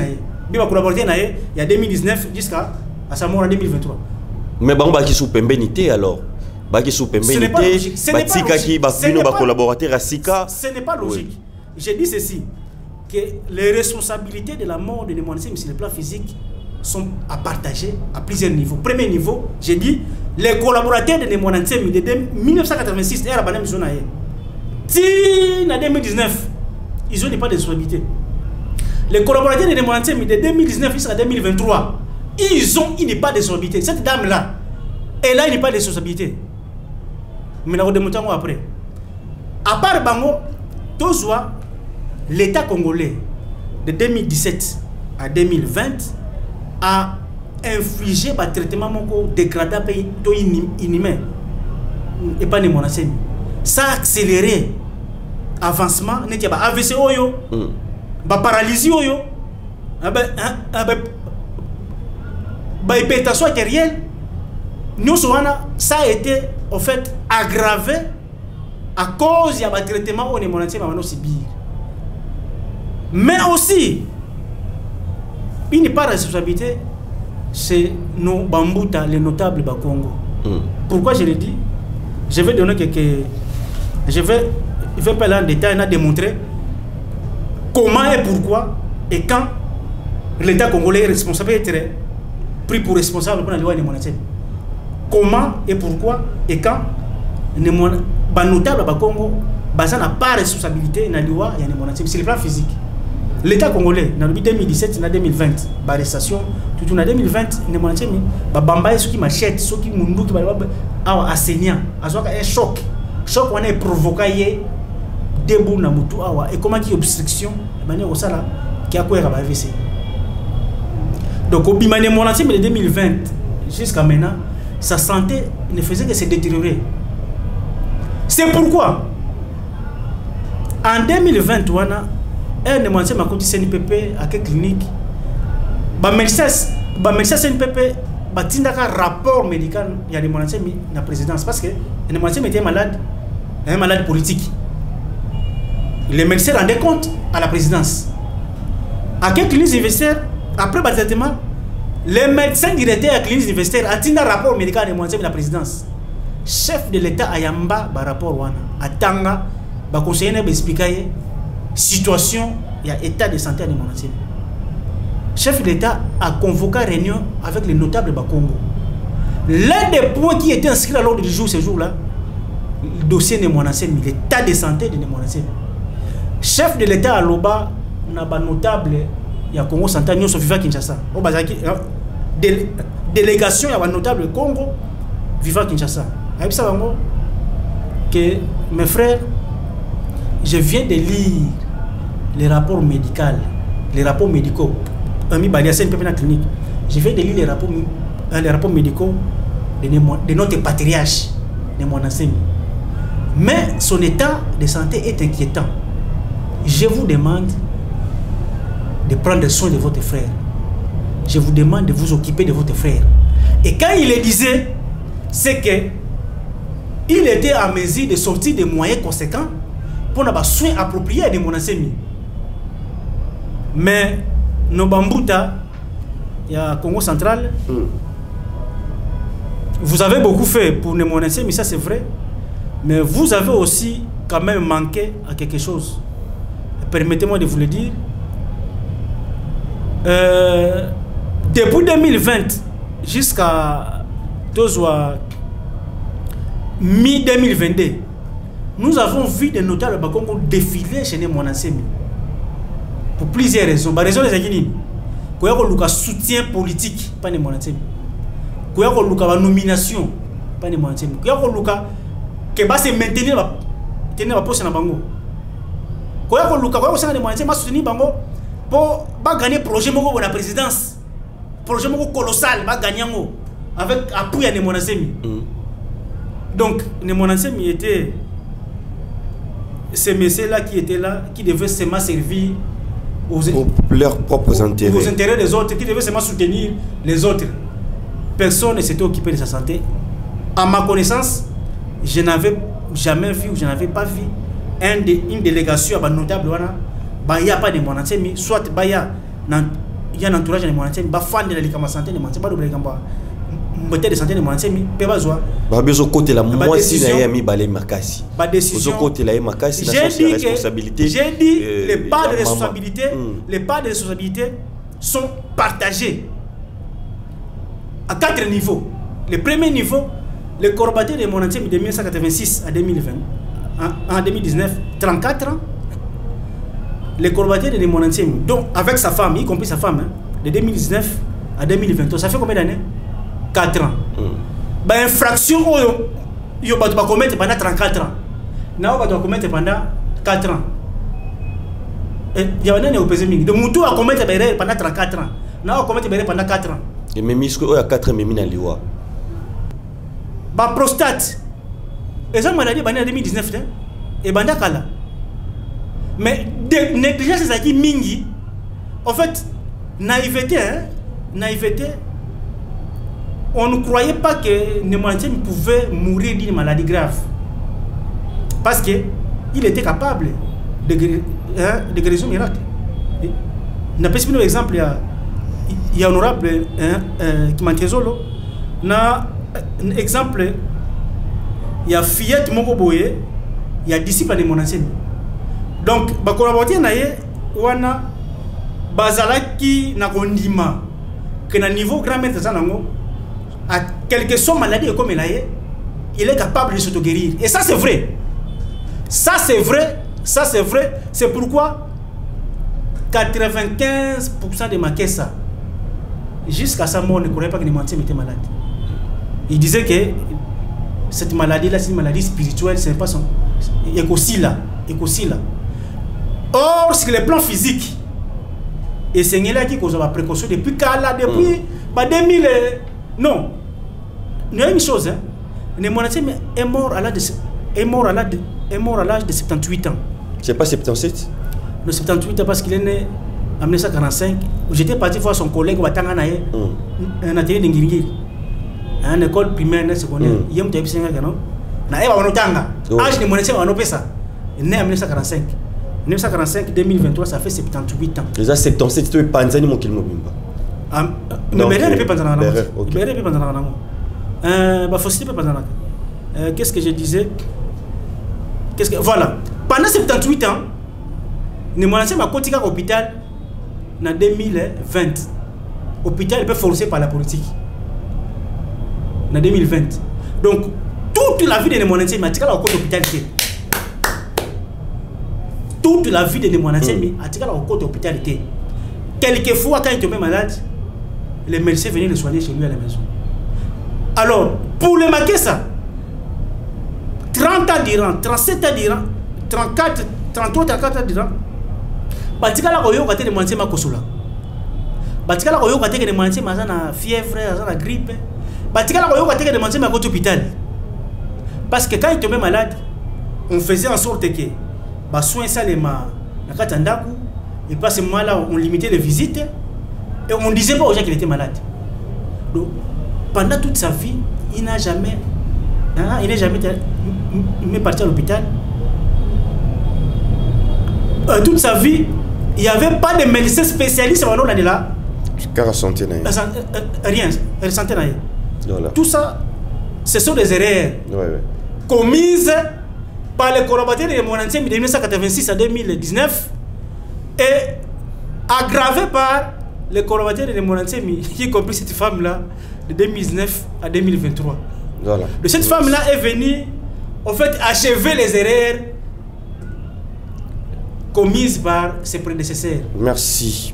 S1: Il va collaborer il y a 2019 jusqu'à sa mort en 2023. Mais
S3: bon, qui sous pembénité alors? Ce n'est pas logique. Ce
S1: n'est pas logique. J'ai dit ceci, que les responsabilités de la mort de Nemonatsemi sur le plan physique sont à partager à plusieurs niveaux. Premier niveau, j'ai dit, les collaborateurs de Nemonatsemi de 1986 et à la Banem Zonaye, en 2019, ils n'ont pas de responsabilité. Les collaborateurs de Nemonatsemi de 2019 jusqu'à 2023, ils n'ont pas de responsabilité. Cette dame-là, elle a pas de responsabilité. Mais nous remontons après. À part Bango, l'État congolais de 2017 à 2020 a infligé un traitement dégradant et inhumain. Et pas Nemonatsemi. Ça a accéléré l'avancement. Il y a AVC, paralysie, hypertension artérielle. Ça a été en fait aggravé à cause du traitement au Nemonatsemi à subir. Mais aussi, il n'est pas de responsabilité, c'est nos Bambuta, les notables du Congo. Pourquoi je le dis? Je vais donner quelques Je vais pas là en détail, on a démontré comment et pourquoi et quand l'État congolais est responsable d'être pris pour responsable pour la loi de monarchie. Comment et pourquoi et quand les notables du Congo n'a pas responsabilité dans la loi de monarchie. C'est le plan physique. L'État congolais, dans le 2017 et 2020, l'arrestation, tout en 2020, les monarchies, Bamba ceux qui m'achètent, ceux qui m'ont qui enseignant, un choc. Choc on est provoqué debout na mutu awa et comment qui obstruction manière au sala qui a quoi va AVC. Donc au bimane monarchie de 2020 jusqu'à maintenant, sa santé ne faisait que se détériorer. C'est pourquoi en 2020 un monarchie m'a compté CNPP à quelle clinique ba médecin CNPP ba tindaka rapport médical il y a des monarchies na présidence parce que les monarchies était malade, un malade politique. Les médecins rendaient compte à la présidence. À quelle clinique universitaire, après le traitement, les médecins directeurs à la clinique universitaire ont un rapport médical de la présidence. Chef de l'État a yamba un rapport wana. Atanga, ba conseiller n'a expliqué situation, il y a état de santé de monarchie. Chef de l'État a convoqué une réunion avec les notables du Congo. L'un des points qui était inscrit à l'ordre du jour ce jour-là, le dossier de monarchie, l'état de santé de monarchie. Chef de l'État à Loba, n'a pas notable, il y a Congo Santa Nyon Viva Kinshasa. Délégation, il y a un notable Congo Viva Kinshasa. Vous savez que mes frères, je viens de lire les rapports médicaux, les rapports médicaux. Ami Baliasen Pépina clinique. Je viens de lire les rapports médicaux de notre patriarche, de mon enseigne. Mais son état de santé est inquiétant. Je vous demande de prendre soin de votre frère. Je vous demande de vous occuper de votre frère. Et quand il le disait, c'est que il était en mesure de sortir des moyens conséquents pour avoir soins appropriés de mon enseigne. Mais nos bambouta, il y a Congo central. Vous avez beaucoup fait pour les monarchies, mais ça c'est vrai. Mais vous avez aussi quand même manqué à quelque chose. Permettez-moi de vous le dire. Depuis 2020 jusqu'à mi-2022, nous avons vu des notables du Congo défiler chez les monarchies. Pour plusieurs raisons. La raison est qu'il y a un soutien politique, pas les monarchies. Il y a une nomination, pas les monarchies. Il y a que va se maintenir la poste dans bango. Ko ya ko luka ko sanga de moyen ma soutenir bango pour ba gagner projet moko la présidence. Projet moko colossal ba gagner ngo avec appui à mon ensemi. Donc mon ensemi était ces messieurs là qui étaient là qui devaient seulement servir aux
S3: leurs propres intérêts.
S1: Aux intérêts des autres, qui devaient seulement soutenir les autres. Personne ne s'était occupé de sa santé. À ma connaissance, je n'avais jamais vu ou je n'avais pas vu une délégation à notable. Il n'y a pas de monarchie, mais soit il y a un entourage de monarchie, il y a fan de la santé de monarchie, il de santé de monarchie, mais il y a
S3: besoin de côté la moi si il y a mis balé makasi.
S1: Pas décision.
S3: Côté la makasi,
S1: j'ai dit les parts de responsabilité, les parts de responsabilité sont partagées à 4 niveaux. Le premier niveau, le corbaté de monarchie de 1986 à 2020, en 2019, 34 ans. Le corbaté de monarchie, donc avec sa femme, y compris sa femme, hein, de 2019 à 2020, ça fait combien d'années? 4 ans. Bah, infraction, il y a commettre pendant 34 ans. Il y a commettre pendant 4 ans. Il y a un an au PZMI. Donc, Moutou a commettre pendant 34 ans. Il y a commettre pendant 4 ans.
S3: Et même si il y a 4 ans, il y a liwa.
S1: Bah, prostate. Et ça, maladie, en 2019, et banda kala. Mais négligence, c'est ça qui mingi. En fait, naïveté, hein, naïveté. On ne croyait pas que Némoantien pouvait mourir d'une maladie grave. Parce qu'il était capable de guérison miracle. On a pas un exemple, il y a honorable qui m'a trésolo. On a un exemple, il y a Fillette Mokoboye, il y a disciple de mon enseigne. Donc ba collaborateur na ye wana bazalaki na kondima que na niveau grand maître zanango à quelque soit maladie comme il est capable de s'auto-guérir. Et ça c'est vrai. Ça c'est vrai, ça c'est vrai. C'est pourquoi 95% de ma caisse, jusqu'à sa mort, ne croyait pas que Némoantien était malade. Il disait que cette maladie-là, c'est une maladie spirituelle, c'est pas son. Il est aussi là. Or, sur le plan physique, et c'est là qui cause la précaution depuis Kala, depuis 2000. Non. Il y a une chose, hein. Némoantien est mort à l'âge de 78 ans.
S3: C'est pas 77?
S1: Le 78 parce qu'il est né en 1945. J'étais parti voir son collègue Watanga Naye, un atelier de Ngiri, une école primaire et secondaire. Il y a un petit peu de temps. Naye Wanotanga. Âge de mon ancien Wanopesa. Il est né en 1945. 1945-2023, ça fait 78 ans.
S3: Déjà 77, tu es Panzani mon kilmo bimba.
S1: Mais rien ne peut pas dans qu'est-ce que je disais? Voilà. Pendant 78 ans, nous avons fait un hôpital en 2020. L'hôpital est forcé par la politique. En 2020. Donc, toute la vie de Némoantien, il a été à l'hôpital. Toute la vie de Némoantien, il a été à l'hôpital. Quelquefois, quand il tombait malade, les médecins venaient le soigner chez lui à la maison. Alors, pour le marquer ça, 30 ans d'Iran, 37 ans d'Iran, 34, 33, 34 ans d'Iran, batikala koyo kate Némoantien makosula. Batikala koyo kate Némoantien mazana fièvre, mazana grippe. Batikala koyo kate Némoantien makoto hôpital. Parce que quand il tombait malade, on faisait en sorte que ba soin ça les ma na katandaku et pas seulement là on limitait les visites et on disait pas aux gens qu'il était malade. Donc pendant toute sa vie, il n'est jamais parti à l'hôpital. Toute sa vie, il n'y avait pas de médecin spécialiste avant là. Rien, voilà. Tout ça, ce sont des erreurs commises par les collaborateurs de Némoantien de 1986 à 2019 et aggravées par les collaborateurs de Némoantien, y compris cette femme-là, de 2019 à 2023. Voilà. Donc cette femme-là est venue, en fait, achever les erreurs commises par ses prédécesseurs.
S3: Merci.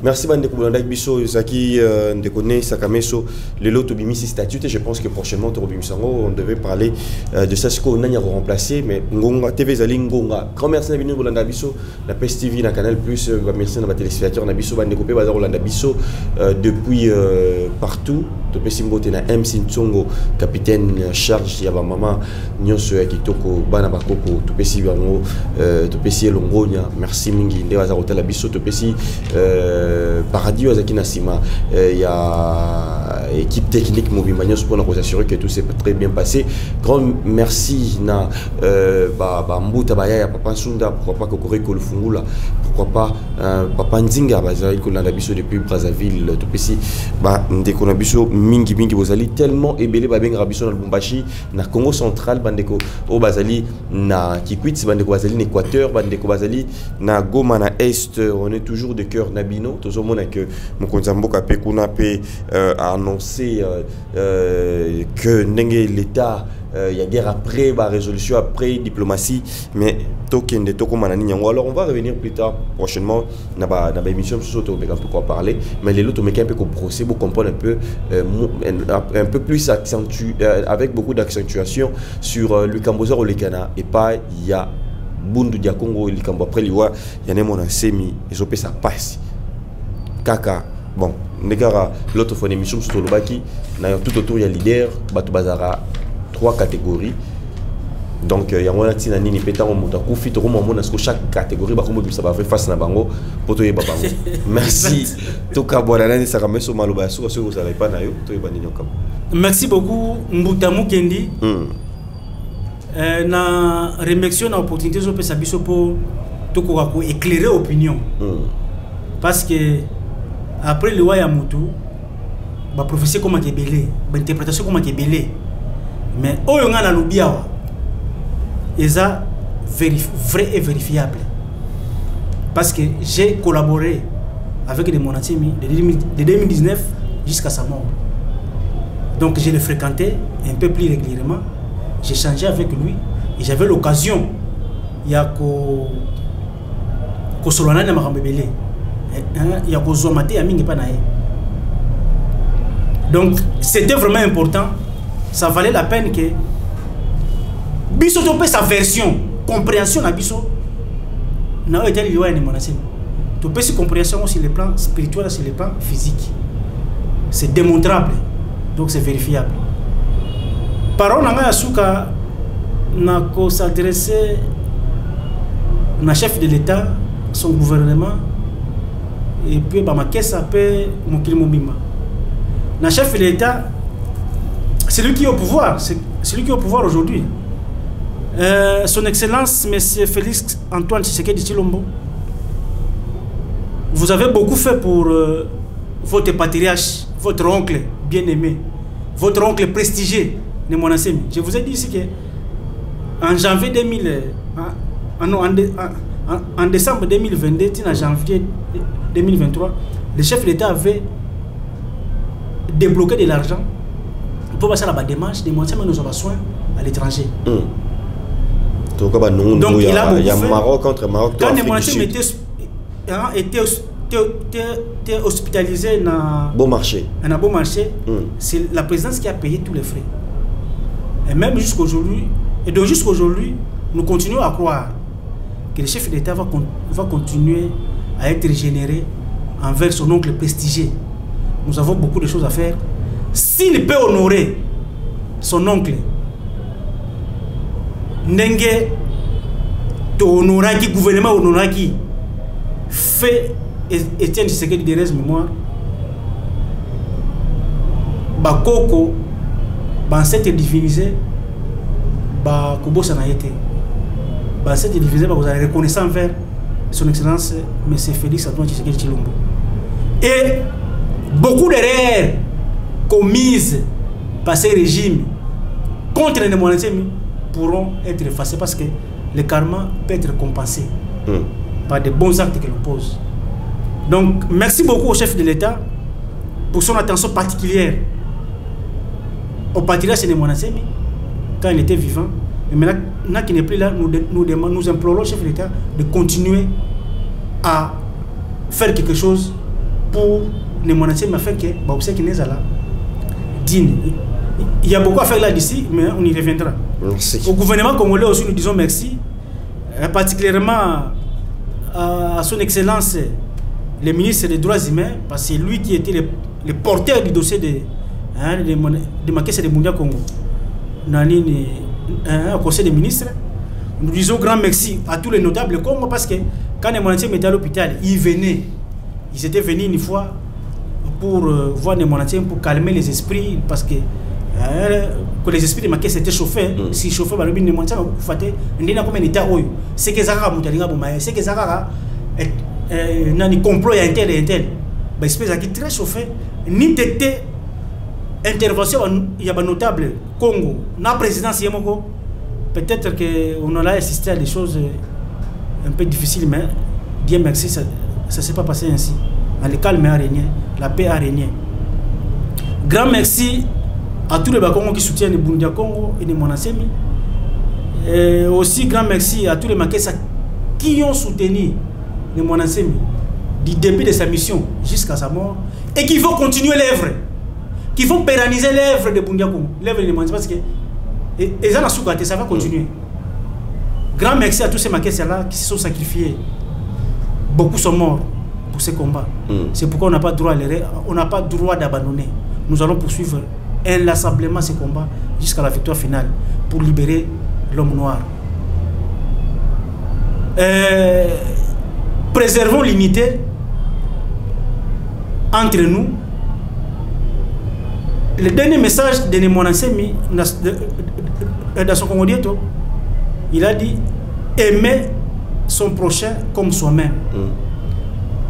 S3: Merci Bandeko Bolandak Bisso, Zaki Ndekone, Sakameso, le lot Bimisi statut. Et je pense que prochainement, on devait parler de ça, ce qu'on a remplacé. Mais Ngonga, TV Zali Ngonga. Grand merci à Bino Bolandak Bisso, la PES TV, la Canal Plus, merci à nos téléspectateurs, Nabisso, Bandeko Pe, Bazar Bolandak Bisso, depuis partout. Topé Simbo, Tena M. Sintsongo, capitaine charge, Yaba Mama, Nyos Kitoko, Banabakoko, Topé Sibango, Topé Longonia, merci Mingi, Ndewazar Hotel Abisso, Topé Paradis Azaki Nasima, il y a équipe technique Mobimanios pour nous assurer que tout s'est très bien passé. Grand merci na Mbouta Baya, Papa Sunda, pourquoi pas Kokoreko le Fungula, pourquoi pas Papa Nzinga, Bazaï Kolanabiso depuis Brazzaville, Topesi, Ndekonabiso, Mingi Bozali, tellement ébélé Babeng Rabiso dans le Bumbashi, na Congo central, Bandeko, au Bazali, na Kikwit, Bandeko Bazali, Équateur, Bandeko Bazali, na Goma, na Est, on est toujours de cœur Nabino. Tout le monde a que Mokonzambo Kapé Kunape a annoncé que l'État, il y a guerre après, résolution après, diplomatie, mais token de toko manani. Alors on va revenir plus tard, prochainement, dans la émission sur ce pourquoi parler, mais les autres un peu procès pour comprendre un peu plus avec beaucoup d'accentuation sur le Cambodge ou le Ghana et pas il y a Bundu dia Congo il Cambo après liwa il y a mon semi et so ça passe kaka bon negara l'autre fois émission sur le baki tout autour il y a leader batu bazara 3 catégories donc il y a mon tina nini pétant au monta ku fit au moment où chaque catégorie ba comme ça va faire face na bango poto yeba bango merci to ka bona nani ça rameso maloba so que vous allez pas na yo to yeba nini comme
S1: merci beaucoup Mbuta Mukendi. Na remercier na opportunité zo pesa biso pour to éclairer opinion parce que après le wa ya mutu ba prophétie comment kebelé ba interprétation comment kebelé mais oyo nga na lobiawa et ça vrai et vérifiable. Parce que j'ai collaboré avec des Monatemi de 2019 jusqu'à sa mort. Donc je l'ai fréquenté un peu plus régulièrement. J'ai changé avec lui et j'avais l'occasion. Il y a ko Solana na Marambebele. Il y a ko Zomate Amingi Panae. Donc c'était vraiment important. Ça valait la peine que Bisso topé sa version, compréhension na Bisso. Na été lié à Monatemi. Topé sa compréhension sur le plan spirituel, sur le plan physique. C'est démontrable. Donc c'est vérifiable. Parole nanga Suka n'a qu'à s'adresser na chef de l'État, son gouvernement, et puis ma caisse appelle mon Mobima. Na chef de l'État, c'est lui qui est au pouvoir, c'est lui qui est au pouvoir aujourd'hui. Son Excellence, Monsieur Félix Antoine Tshisekedi Tshilombo, vous avez beaucoup fait pour votre patriarche, votre oncle bien-aimé, votre oncle prestigieux, Nemonasemi. Je vous ai dit ici que en janvier 2000, en décembre 2022, en janvier 2023, le chef de l'État avait débloqué de l'argent pour passer à la démarche de Nemonasemi nous avons besoin à l'étranger.
S3: Donc
S1: il y a
S3: Maroc entre Maroc.
S1: Quand Nemonasemi était hospitalisé dans
S3: bon marché.
S1: C'est la présidence qui a payé tous les frais. Et même jusqu'aujourd'hui, nous continuons à croire que le chef d'État va continuer à être généré envers son oncle prestigieux. Nous avons beaucoup de choses à faire. S'il peut honorer son oncle, Nenge, Honoraki, gouvernement Honoraki, fait Etienne Tshisekedi de reste mémoire, Bakoko, Bansete divinisé, Bakobosa n'a été. Bansete divinisé, vous avez reconnaissant envers son Excellence, M. Félix Antoine Tshisekedi Tshilombo. Et beaucoup d'erreurs commises par ces régimes contre les Monatemi pourront être effacées parce que le karma peut être compensé par des bons actes que l'on pose. Donc, merci beaucoup au chef de l'État pour son attention particulière au patriarche de Monasemi quand il était vivant. Et maintenant qu'il n'est plus là, nous implorons au chef de l'État de continuer à faire quelque chose pour les Monasemi afin que il y a beaucoup à faire là d'ici, mais on y reviendra. Merci. Au gouvernement congolais aussi, nous disons merci, particulièrement à son Excellence le ministre des Droits Humains, parce que c'est lui qui était le porteur du dossier de ma caisse de Mundia Congo au Conseil des ministres. Nous disons grand merci à tous les notables Congo parce que quand les Monatiens étaient à l'hôpital, ils étaient venus une fois pour voir les Monatiens, pour calmer les esprits, parce que les esprits de ma caisse étaient chauffés. Si chauffés, les Monatiens ont fait un état. C'est que Zara Moutalinga Boumaye, c'est que Zara nani complot et tel et tel. Bah espèce qui très chauffé. Ni d'été intervention il y a un notable Congo. Na présidence Yemoko. Peut-être que on a assisté à des choses un peu difficiles, mais Dieu merci, ça s'est pas passé ainsi. Le calme a régné, la paix a régné. Grand merci à tous les Bakongos qui soutiennent les Bundia Congo et les Monasemi. Et aussi grand merci à tous les Makessa qui ont soutenu les Monasemi du début de sa mission jusqu'à sa mort et qui vont continuer l'œuvre, qui vont pérenniser l'œuvre de Bundia Congo, l'œuvre de Monasemi parce que et ça va continuer. Grand merci à tous ces Makessa-là qui se sont sacrifiés. Beaucoup sont morts pour ces combats. C'est pourquoi on n'a pas droit d'abandonner. Nous allons poursuivre inlassablement ces combats jusqu'à la victoire finale pour libérer l'homme noir. Préservons l'unité entre nous. Le dernier message de Nemonasemi dans son Congo, il a dit aimer son prochain comme soi-même.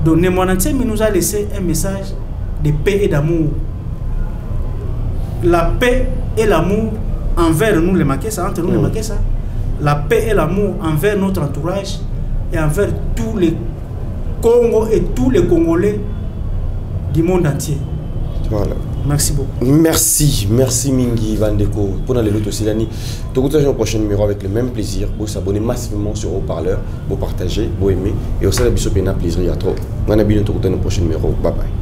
S1: Donc Nemonasemi nous a laissé un message de paix et d'amour. La paix et l'amour envers nous les Makessa, entre nous les Makessa, la paix et l'amour envers notre entourage et envers tous les Congo et tous les Congolais du monde entier.
S3: Voilà.
S1: Merci beaucoup.
S3: Merci Mingi Vandeko. Pour les autres Silani, tu écoutes un prochain numéro avec le même plaisir. Vous s'abonner massivement sur Haut-Parleur, vous partager, vous aimer et aussi la bisop plaisir à trop. On a bien un prochain numéro. Bye bye.